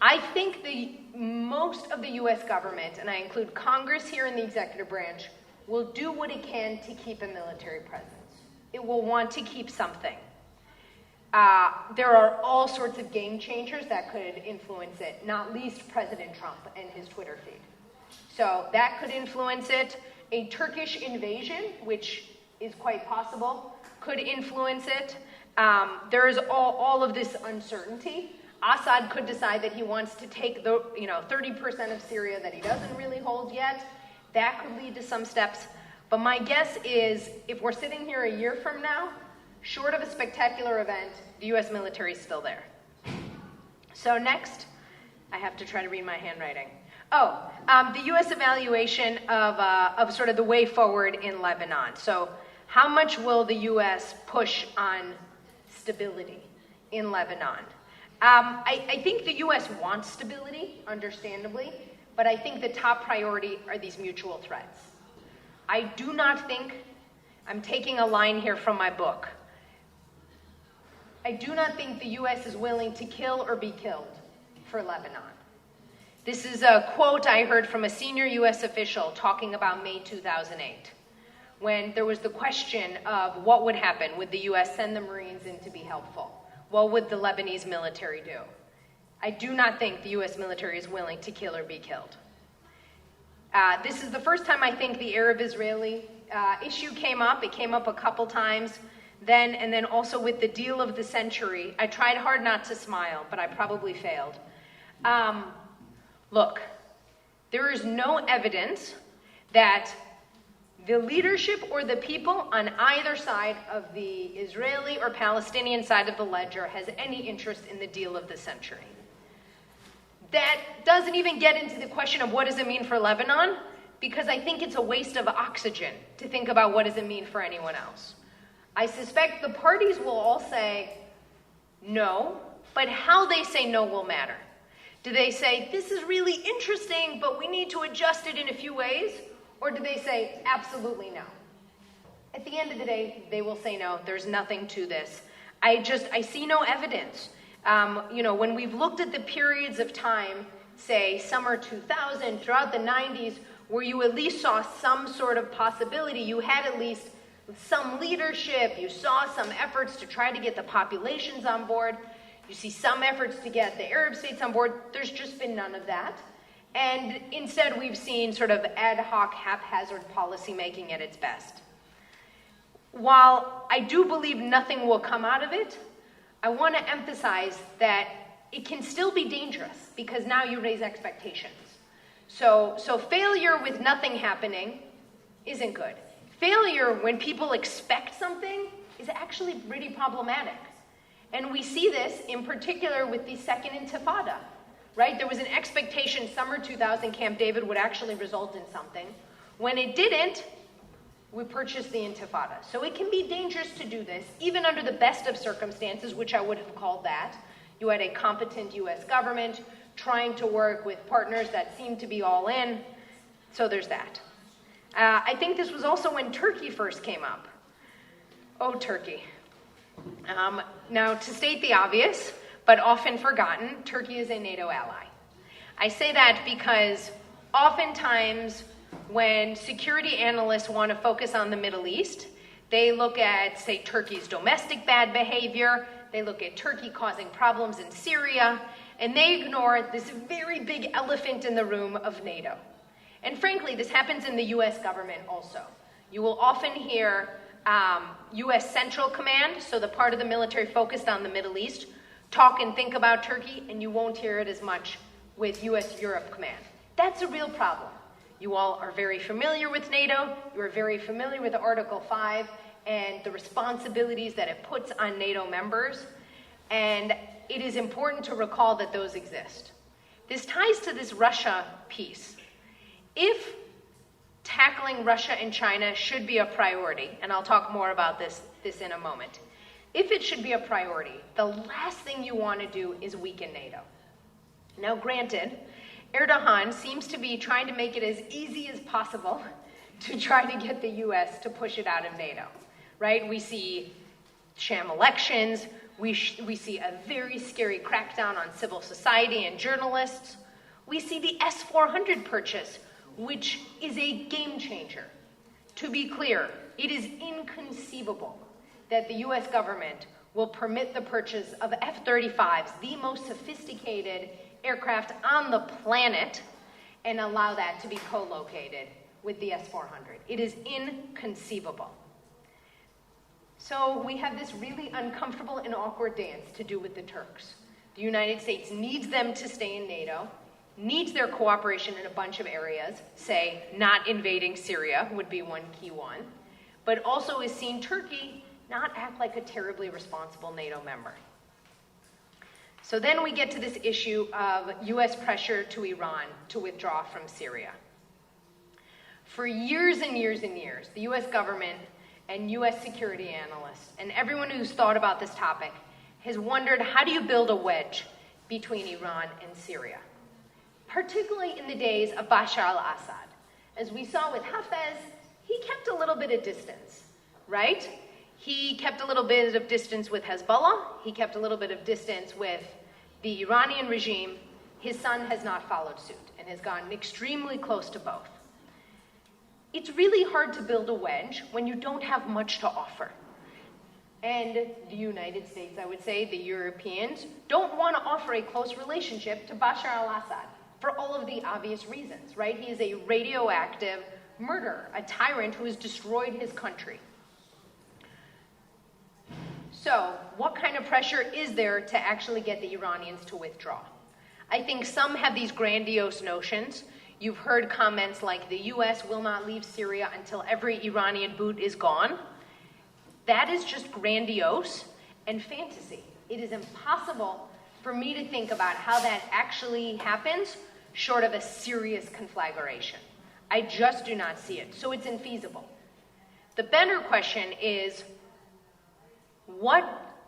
I think most of the U.S. government, and I include Congress here in the executive branch, will do what it can to keep a military presence. It will want to keep something. There are all sorts of game changers that could influence it, not least President Trump and his Twitter feed. So that could influence it. A Turkish invasion, which is quite possible, could influence it. There is all of this uncertainty. Assad could decide that he wants to take the 30% of Syria that he doesn't really hold yet. That could lead to some steps. But my guess is, if we're sitting here a year from now, short of a spectacular event, the U.S. military is still there. So next, I have to try to read my handwriting. The U.S. evaluation of sort of the way forward in Lebanon. So how much will the U.S. push on stability in Lebanon? I think the U.S. wants stability, understandably, but I think the top priority are these mutual threats. I do not think, I'm taking a line here from my book, I do not think the U.S. is willing to kill or be killed for Lebanon. This is a quote I heard from a senior U.S. official talking about May 2008, when there was the question of what would happen. Would the U.S. send the Marines in to be helpful? What would the Lebanese military do? I do not think the U.S. military is willing to kill or be killed. This is the first time I think the Arab-Israeli issue came up. It came up a couple times. then, and then also with the deal of the century, I tried hard not to smile, but I probably failed. Look, there is no evidence that the leadership or the people on either side of the Israeli or Palestinian side of the ledger has any interest in the deal of the century. That doesn't even get into the question of what does it mean for Lebanon, because I think it's a waste of oxygen to think about what does it mean for anyone else. I suspect the parties will all say no, but how they say no will matter. Do they say, this is really interesting, but we need to adjust it in a few ways? Or do they say, absolutely no? At the end of the day, they will say no, there's nothing to this. I see no evidence. When we've looked at the periods of time, say summer 2000, throughout the 90s, where you at least saw some sort of possibility, you had at least some leadership, you saw some efforts to try to get the populations on board, you see some efforts to get the Arab states on board. There's just been none of that. And instead we've seen sort of ad hoc, haphazard policy making at its best. While I do believe nothing will come out of it, I want to emphasize that it can still be dangerous because now you raise expectations. So failure with nothing happening isn't good. Failure when people expect something is actually pretty problematic. And we see this in particular with the Second Intifada, right? There was an expectation summer 2000 Camp David would actually result in something. When it didn't, we purchased the Intifada. So it can be dangerous to do this, even under the best of circumstances, which I would have called that. You had a competent U.S. government trying to work with partners that seemed to be all in. So there's that. I think this was also when Turkey first came up. Oh, Turkey. Now, to state the obvious, but often forgotten, Turkey is a NATO ally. I say that because oftentimes when security analysts want to focus on the Middle East, they look at, say, Turkey's domestic bad behavior, they look at Turkey causing problems in Syria, and they ignore this very big elephant in the room of NATO. And frankly, this happens in the U.S. government also. You will often hear U.S. Central Command, so the part of the military focused on the Middle East, talk and think about Turkey, and you won't hear it as much with U.S. Europe Command. That's a real problem. You all are very familiar with NATO, you are very familiar with Article 5 and the responsibilities that it puts on NATO members, and it is important to recall that those exist. This ties to this Russia piece. If tackling Russia and China should be a priority, and I'll talk more about this in a moment, if it should be a priority, the last thing you want to do is weaken NATO. Now, granted, Erdogan seems to be trying to make it as easy as possible to try to get the U.S. to push it out of NATO, right? We see sham elections. We see a very scary crackdown on civil society and journalists. We see the S-400 purchase, which is a game changer. To be clear, it is inconceivable that the U.S. government will permit the purchase of F-35s, the most sophisticated aircraft on the planet, and allow that to be co-located with the S-400. It is inconceivable. So we have this really uncomfortable and awkward dance to do with the Turks. The United States needs them to stay in NATO, needs their cooperation in a bunch of areas, say not invading Syria would be one key one, but also is seeing Turkey not act like a terribly responsible NATO member. So then we get to this issue of U.S. pressure to Iran to withdraw from Syria. For years and years and years, the U.S. government and U.S. security analysts and everyone who's thought about this topic has wondered, how do you build a wedge between Iran and Syria? Particularly in the days of Bashar al-Assad. As we saw with Hafez, he kept a little bit of distance, right? He kept a little bit of distance with Hezbollah. He kept a little bit of distance with the Iranian regime. His son has not followed suit and has gotten extremely close to both. It's really hard to build a wedge when you don't have much to offer. And the United States, I would say, the Europeans, don't want to offer a close relationship to Bashar al-Assad for all of the obvious reasons, right? He is a radioactive murderer, a tyrant who has destroyed his country. So, what kind of pressure is there to actually get the Iranians to withdraw? I think some have these grandiose notions. You've heard comments like the US will not leave Syria until every Iranian boot is gone. That is just grandiose and fantasy. It is impossible for me to think about how that actually happens short of a serious conflagration. I just do not see it. So it's infeasible. The better question is, what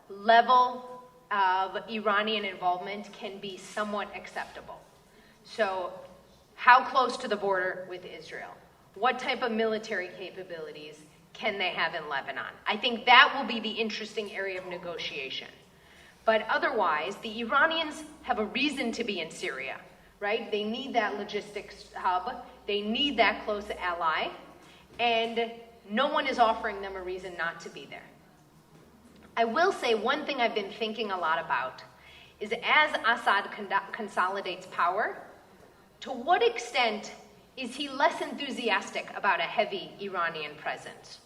level of Iranian involvement can be somewhat acceptable? So how close to the border with Israel? What type of military capabilities can they have in Lebanon? I think that will be the interesting area of negotiation. But otherwise, the Iranians have a reason to be in Syria, right? They need that logistics hub. They need that close ally. And no one is offering them a reason not to be there. I will say one thing I've been thinking a lot about is as Assad consolidates power, to what extent is he less enthusiastic about a heavy Iranian presence?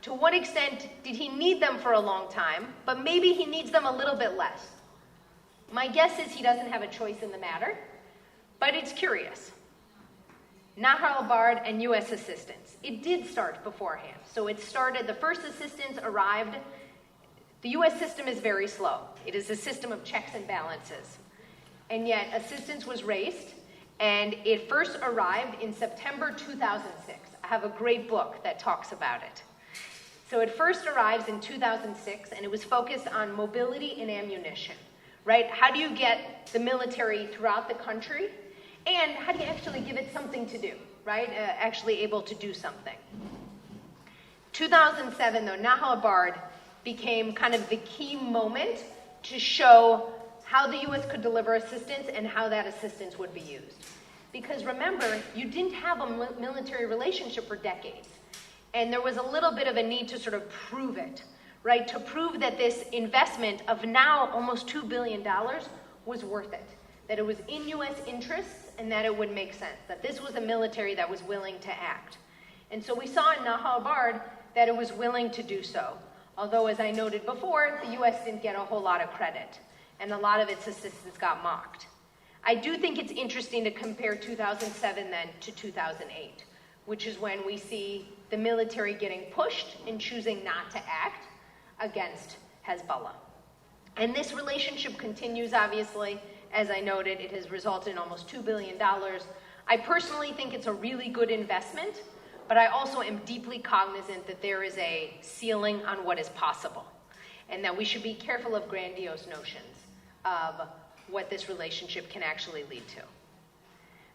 To what extent did he need them for a long time, but maybe he needs them a little bit less? My guess is he doesn't have a choice in the matter, but it's curious. Nahar al-Bard and U.S. assistance. It did start beforehand. So it started, the first assistance arrived. The U.S. system is very slow. It is a system of checks and balances. And yet assistance was raised, and it first arrived in September 2006. I have a great book that talks about it. So it first arrives in 2006, and it was focused on mobility and ammunition, right? How do you get the military throughout the country? And how do you actually give it something to do, right? Actually able to do something. 2007, though, Nahal al-Bard became kind of the key moment to show how the U.S. could deliver assistance and how that assistance would be used. Because remember, you didn't have a military relationship for decades. And there was a little bit of a need to sort of prove it, right? To prove that this investment of now almost $2 billion was worth it. That it was in U.S. interests and that it would make sense. That this was a military that was willing to act. And so we saw in Nahal al-Bard that it was willing to do so. Although, as I noted before, the U.S. didn't get a whole lot of credit. And a lot of its assistance got mocked. I do think it's interesting to compare 2007 then to 2008, which is when we see the military getting pushed and choosing not to act against Hezbollah. And this relationship continues, obviously. As I noted, it has resulted in almost $2 billion. I personally think it's a really good investment, but I also am deeply cognizant that there is a ceiling on what is possible, and that we should be careful of grandiose notions of what this relationship can actually lead to.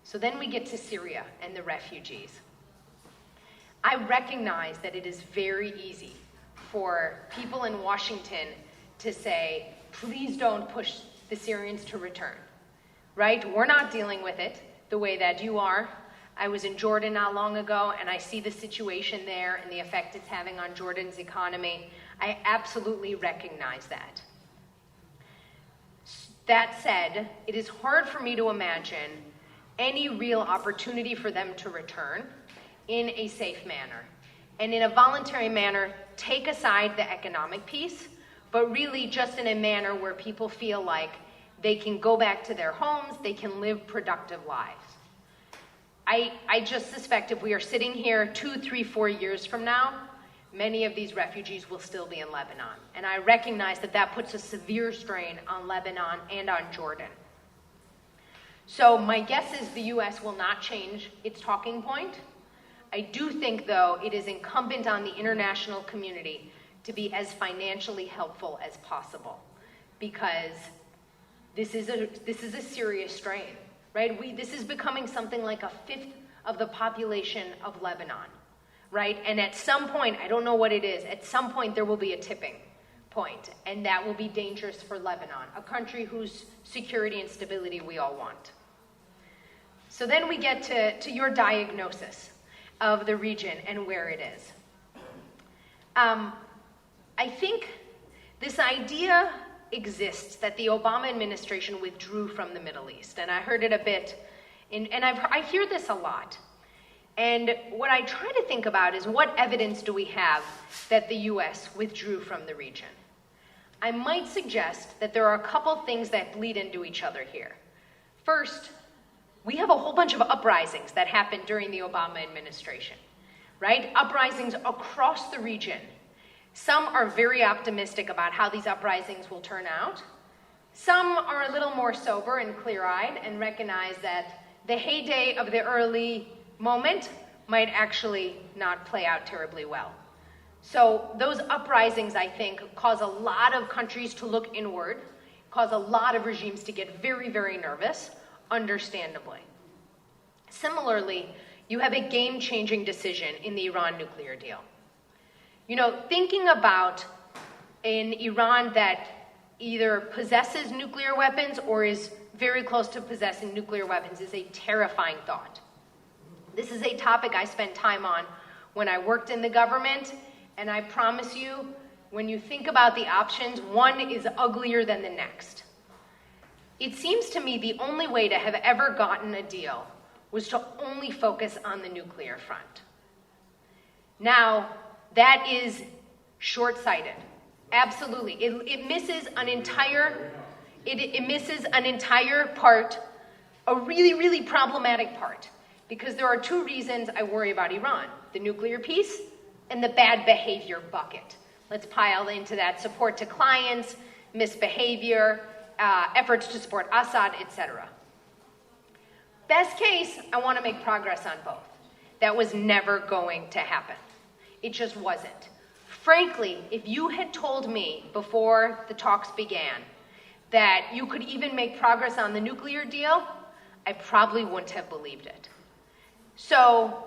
So then we get to Syria and the refugees. I recognize that it is very easy for people in Washington to say, please don't push the Syrians to return, right? We're not dealing with it the way that you are. I was in Jordan not long ago, and I see the situation there and the effect it's having on Jordan's economy. I absolutely recognize that. That said, it is hard for me to imagine any real opportunity for them to return in a safe manner. And in a voluntary manner, take aside the economic piece, but really just in a manner where people feel like they can go back to their homes, they can live productive lives. I just suspect if we are sitting here 2, 3, 4 years from now, many of these refugees will still be in Lebanon. And I recognize that that puts a severe strain on Lebanon and on Jordan. So my guess is the U.S. will not change its talking point. I do think, though, it is incumbent on the international community to be as financially helpful as possible, because this is a serious strain, right? This is becoming something like a fifth of the population of Lebanon, right? And at some point, I don't know what it is, at some point there will be a tipping point, and that will be dangerous for Lebanon, a country whose security and stability we all want. So then we get to your diagnosis of the region and where it is. I think this idea exists that the Obama administration withdrew from the Middle East, and I heard it a bit, and I hear this a lot. And what I try to think about is what evidence do we have that the US withdrew from the region? I might suggest that there are a couple things that bleed into each other here. First, we have a whole bunch of uprisings that happened during the Obama administration, right? Uprisings across the region. Some are very optimistic about how these uprisings will turn out. Some are a little more sober and clear-eyed and recognize that the heyday of the early moment might actually not play out terribly well. So those uprisings, I think, cause a lot of countries to look inward, cause a lot of regimes to get very, very nervous, understandably. Similarly, you have a game-changing decision in the Iran nuclear deal. You know, thinking about an Iran that either possesses nuclear weapons or is very close to possessing nuclear weapons is a terrifying thought. This is a topic I spent time on when I worked in the government, and I promise you, when you think about the options, one is uglier than the next. It seems to me the only way to have ever gotten a deal was to only focus on the nuclear front. Now, that is short-sighted. Absolutely. It misses an entire part, a really, really problematic part, because there are two reasons I worry about Iran: the nuclear piece and the bad behavior bucket. Let's pile into that support to clients, misbehavior, efforts to support Assad, etc. Best case, I want to make progress on both. That was never going to happen. It just wasn't. Frankly, if you had told me before the talks began that you could even make progress on the nuclear deal, I probably wouldn't have believed it. So,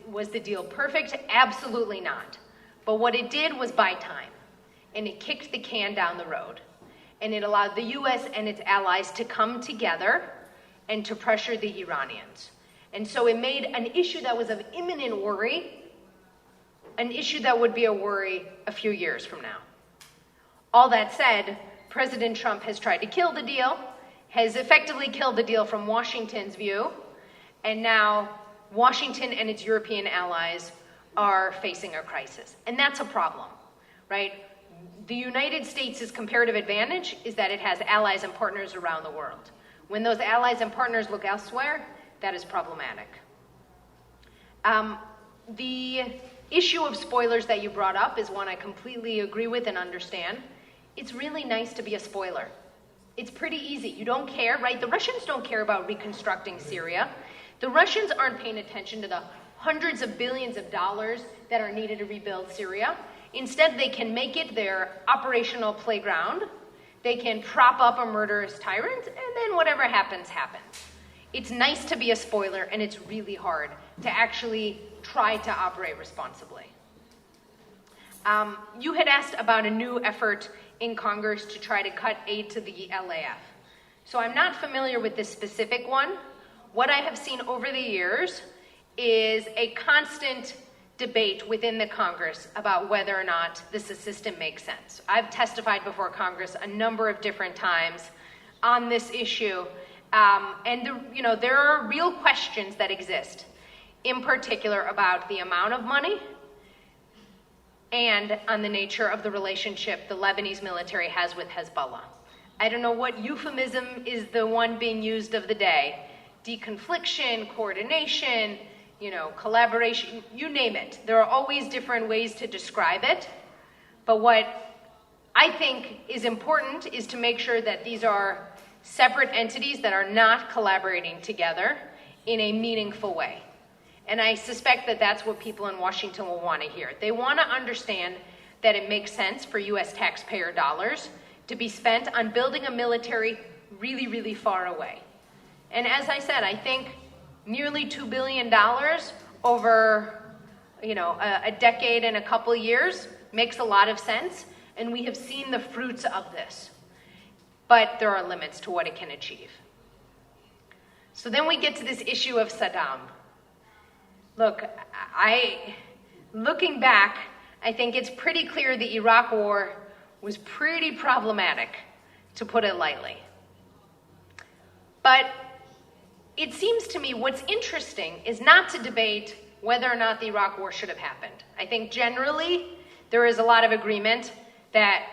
was the deal perfect? Absolutely not. But what it did was buy time, and it kicked the can down the road, and it allowed the US and its allies to come together and to pressure the Iranians. And so it made an issue that was of imminent worry an issue that would be a worry a few years from now. All that said, President Trump has tried to kill the deal, has effectively killed the deal from Washington's view, and now Washington and its European allies are facing a crisis. And that's a problem, right? The United States' comparative advantage is that it has allies and partners around the world. When those allies and partners look elsewhere, that is problematic. The issue of spoilers that you brought up is one I completely agree with and understand. It's really nice to be a spoiler. It's pretty easy. You don't care, right? The Russians don't care about reconstructing Syria. The Russians aren't paying attention to the hundreds of billions of dollars that are needed to rebuild Syria. Instead, they can make it their operational playground. They can prop up a murderous tyrant, and then whatever happens, happens. It's nice to be a spoiler, and it's really hard to actually try to operate responsibly. You had asked about a new effort in Congress to try to cut aid to the LAF. So I'm not familiar with this specific one. What I have seen over the years is a constant debate within the Congress about whether or not this system makes sense. I've testified before Congress a number of different times on this issue, and there are real questions that exist, in particular about the amount of money and on the nature of the relationship the Lebanese military has with Hezbollah. I don't know what euphemism is the one being used of the day. Deconfliction, coordination, collaboration, you name it. There are always different ways to describe it. But what I think is important is to make sure that these are separate entities that are not collaborating together in a meaningful way. And I suspect that that's what people in Washington will want to hear. They want to understand that it makes sense for US taxpayer dollars to be spent on building a military really, really far away. And as I said, I think nearly $2 billion over a decade and a couple years makes a lot of sense, and we have seen the fruits of this. But there are limits to what it can achieve. So then we get to this issue of Saddam. Look, looking back, I think it's pretty clear the Iraq War was pretty problematic, to put it lightly. But it seems to me what's interesting is not to debate whether or not the Iraq War should have happened. I think generally there is a lot of agreement that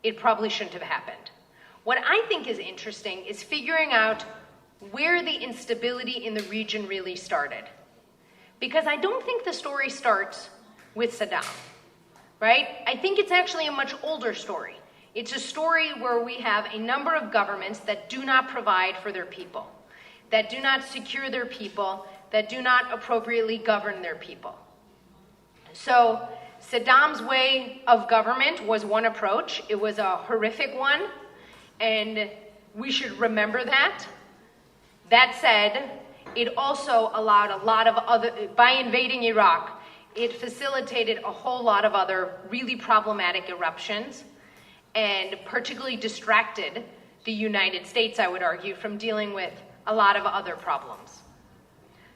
it probably shouldn't have happened. What I think is interesting is figuring out where the instability in the region really started. Because I don't think the story starts with Saddam, right? I think it's actually a much older story. It's a story where we have a number of governments that do not provide for their people, that do not secure their people, that do not appropriately govern their people. So Saddam's way of government was one approach. It was a horrific one, and we should remember that. That said, it also allowed a lot of other, by invading Iraq, it facilitated a whole lot of other really problematic eruptions and particularly distracted the United States, I would argue, from dealing with a lot of other problems.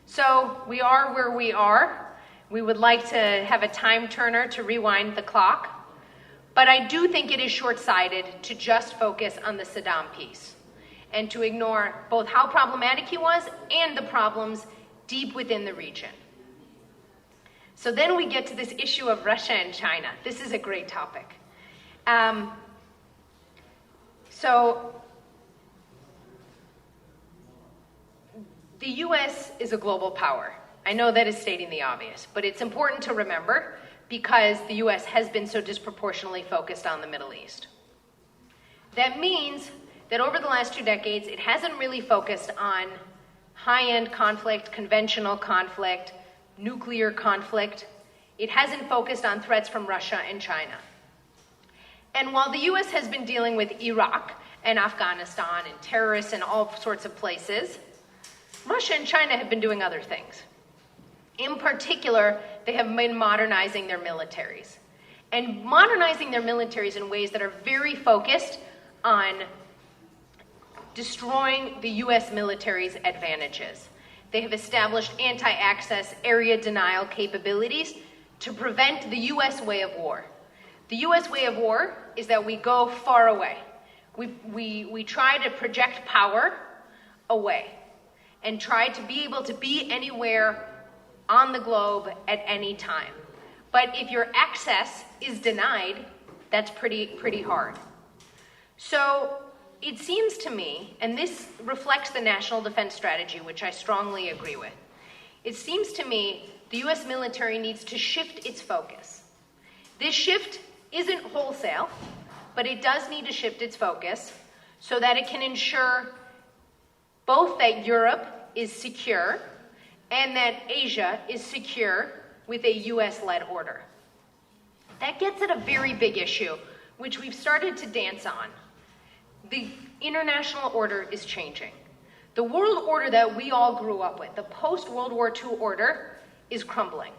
So we are where we are. We would like to have a time turner to rewind the clock, but I do think it is short-sighted to just focus on the Saddam piece and to ignore both how problematic he was and the problems deep within the region. So then we get to this issue of Russia and China. This is a great topic. So the US is a global power. I know that is stating the obvious, but it's important to remember because the US has been so disproportionately focused on the Middle East. That means that over the last 2 decades, it hasn't really focused on high-end conflict, conventional conflict, nuclear conflict. It hasn't focused on threats from Russia and China. And while the US has been dealing with Iraq and Afghanistan and terrorists in all sorts of places, Russia and China have been doing other things. In particular, they have been modernizing their militaries. And modernizing their militaries in ways that are very focused on destroying the US military's advantages. They have established anti-access area denial capabilities to prevent the US way of war. The US way of war is that we go far away. We try to project power away and try to be able to be anywhere on the globe at any time. But if your access is denied, that's pretty hard. So it seems to me, and this reflects the National Defense Strategy, which I strongly agree with, it seems to me the US military needs to shift its focus. This shift isn't wholesale, but it does need to shift its focus so that it can ensure both that Europe is secure and that Asia is secure with a US-led order. That gets at a very big issue, which we've started to dance on. The international order is changing. The world order that we all grew up with, the post-World War II order, is crumbling.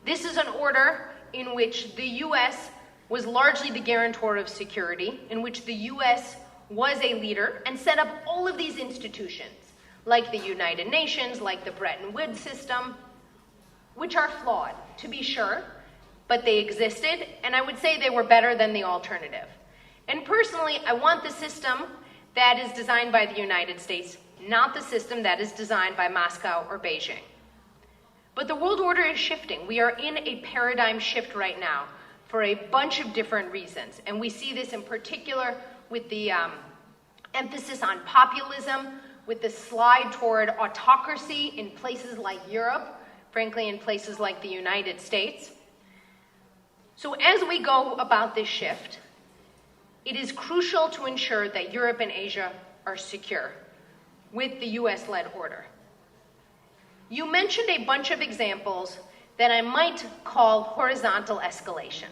This is an order in which the US was largely the guarantor of security, in which the US was a leader and set up all of these institutions, like the United Nations, like the Bretton Woods system, which are flawed, to be sure, but they existed, and I would say they were better than the alternative. And personally, I want the system that is designed by the United States, not the system that is designed by Moscow or Beijing. But the world order is shifting. We are in a paradigm shift right now for a bunch of different reasons. And we see this in particular with the emphasis on populism, with the slide toward autocracy in places like Europe, frankly, in places like the United States. So as we go about this shift, it is crucial to ensure that Europe and Asia are secure with the US-led order. You mentioned a bunch of examples that I might call horizontal escalation.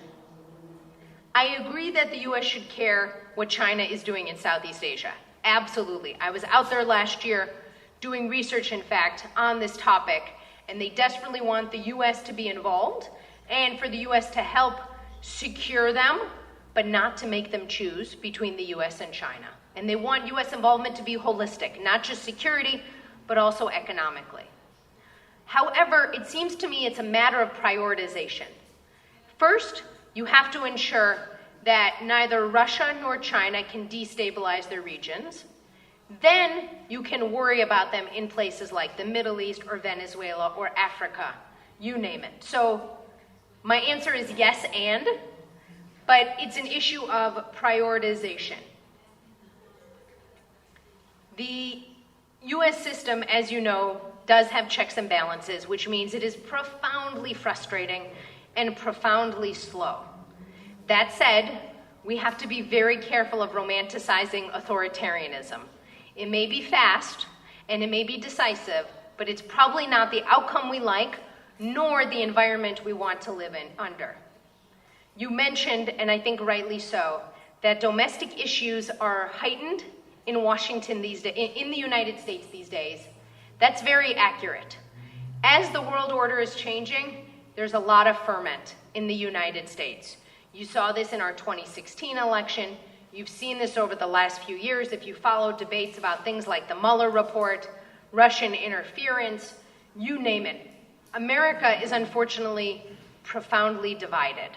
I agree that the US should care what China is doing in Southeast Asia. Absolutely. I was out there last year doing research, in fact, on this topic, and they desperately want the US to be involved and for the US to help secure them, but not to make them choose between the US and China. And they want US involvement to be holistic, not just security, but also economically. However, it seems to me it's a matter of prioritization. First, you have to ensure that neither Russia nor China can destabilize their regions. then you can worry about them in places like the Middle East or Venezuela or Africa, you name it. So my answer is yes and, but it's an issue of prioritization. The U.S. system, as you know, does have checks and balances, which means it is profoundly frustrating and profoundly slow. That said, we have to be very careful of romanticizing authoritarianism. It may be fast and it may be decisive, but it's probably not the outcome we like, nor the environment we want to live in under. You mentioned, and I think rightly so, that domestic issues are heightened in Washington these days, in the United States these days. That's very accurate. As the world order is changing, there's a lot of ferment in the United States. You saw this in our 2016 election. You've seen this over the last few years if you follow debates about things like the Mueller report, Russian interference, you name it. America is unfortunately profoundly divided.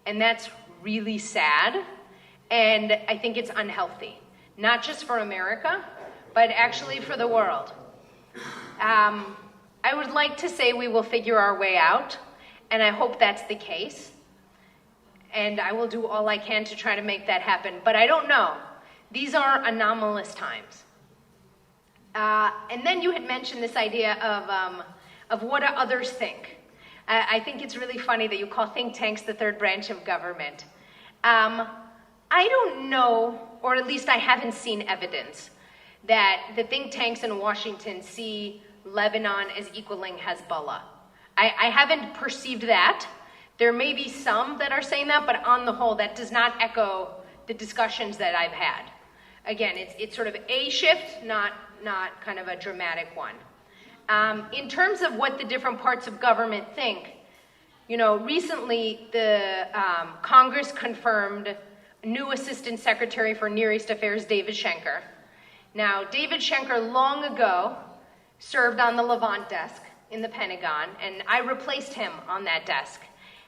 And that's really sad, and I think it's unhealthy. Not just for America, but actually for the world. I would like to say we will figure our way out, and I hope that's the case. And I will do all I can to try to make that happen. But I don't know. These are anomalous times. And then you had mentioned this idea of what do others think. I think it's really funny that you call think tanks the third branch of government. I don't know, or at least I haven't seen evidence, that the think tanks in Washington see Lebanon as equaling Hezbollah. I haven't perceived that. There may be some that are saying that, but on the whole, that does not echo the discussions that I've had. Again, it's sort of a shift, not kind of a dramatic one. In terms of what the different parts of government think, recently the Congress confirmed new Assistant Secretary for Near East Affairs, David Schenker. Now, David Schenker long ago served on the Levant desk in the Pentagon, and I replaced him on that desk.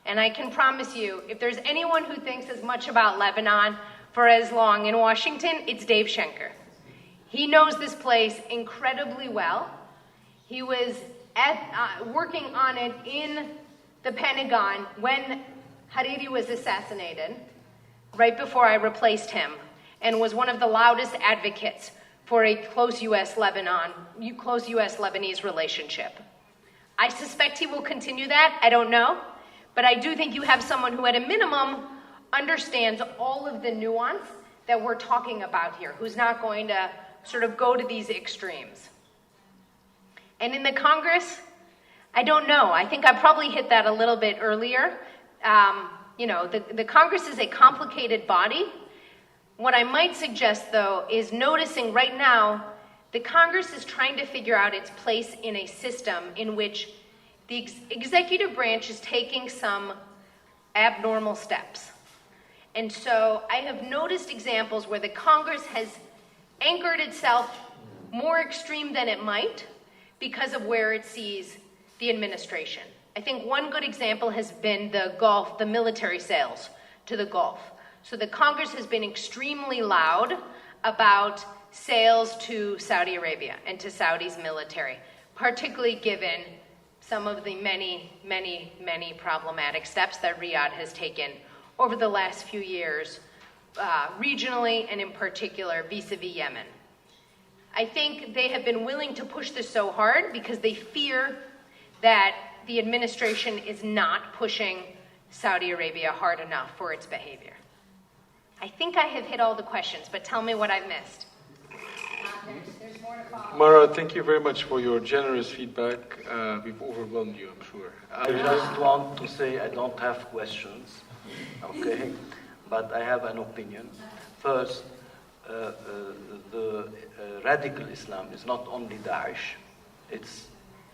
And I can promise you, if there's anyone who thinks as much about Lebanon for as long in Washington, it's Dave Schenker. He knows this place incredibly well. He was working on it in the Pentagon when Hariri was assassinated, right before I replaced him, and was one of the loudest advocates for a close U.S.-Lebanese relationship. I suspect he will continue that. I don't know. But I do think you have someone who, at a minimum, understands all of the nuance that we're talking about here, who's not going to sort of go to these extremes. And in the Congress, I don't know. I think I probably hit that a little bit earlier. The Congress is a complicated body. What I might suggest, though, is noticing right now the Congress is trying to figure out its place in a system in which the executive branch is taking some abnormal steps. And so I have noticed examples where the Congress has anchored itself more extreme than it might because of where it sees the administration. I think one good example has been the military sales to the Gulf. So the Congress has been extremely loud about sales to Saudi Arabia and to Saudi's military, particularly given some of the many, many, many problematic steps that Riyadh has taken over the last few years, regionally and in particular vis-a-vis Yemen. I think they have been willing to push this so hard because they fear that the administration is not pushing Saudi Arabia hard enough for its behavior. I think I have hit all the questions, but tell me what I've missed. There's more to follow. Mara, thank you very much for your generous feedback. We've overwhelmed you, I'm sure. I just want to say I don't have questions, okay? But I have an opinion. First, the radical Islam is not only Daesh, it's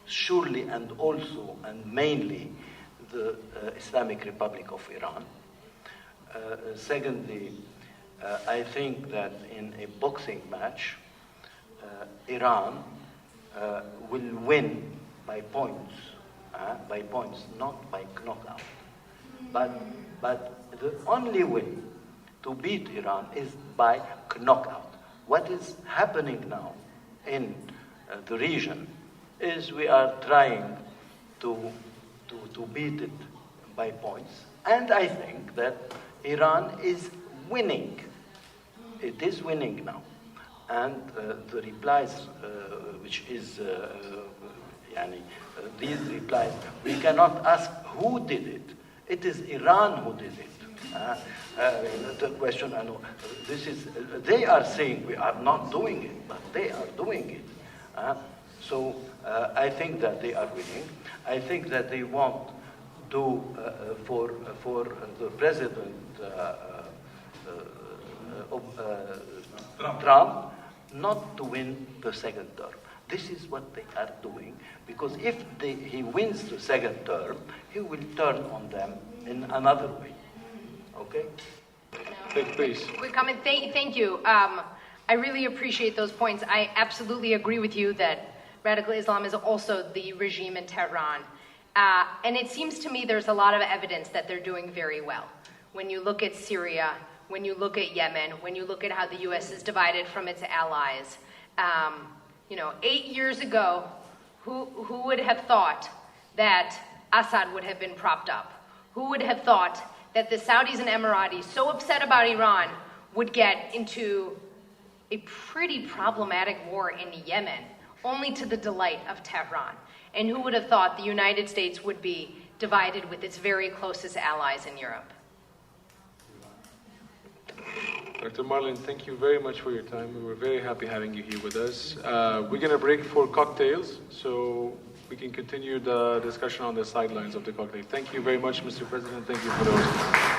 surely and also and mainly the Islamic Republic of Iran. Secondly, I think that in a boxing match, Iran will win by points, not by knockout. But the only way to beat Iran is by knockout. What is happening now in the region is we are trying to beat it by points. And I think that Iran is winning. It is winning now. And the replies, which is, these replies, we cannot ask who did it. It is Iran who did it. The question, I know, this is, they are saying we are not doing it, but they are doing it. So I think that they are winning. I think that they want to, for the president Trump not to win the second term. This is what they are doing, because if he wins the second term, he will turn on them in another way. Okay? Please. Quick comment. Thank you. I really appreciate those points. I absolutely agree with you that radical Islam is also the regime in Tehran. And it seems to me there's a lot of evidence that they're doing very well. When you look at Syria, when you look at Yemen, when you look at how the U.S. is divided from its allies. 8 years ago, who would have thought that Assad would have been propped up? Who would have thought that the Saudis and Emiratis, so upset about Iran, would get into a pretty problematic war in Yemen, only to the delight of Tehran? And who would have thought the United States would be divided with its very closest allies in Europe? Dr. Marlin, thank you very much for your time. We were very happy having you here with us. We're going to break for cocktails, so we can continue the discussion on the sidelines of the cocktail. Thank you very much, Mr. President. Thank you for those.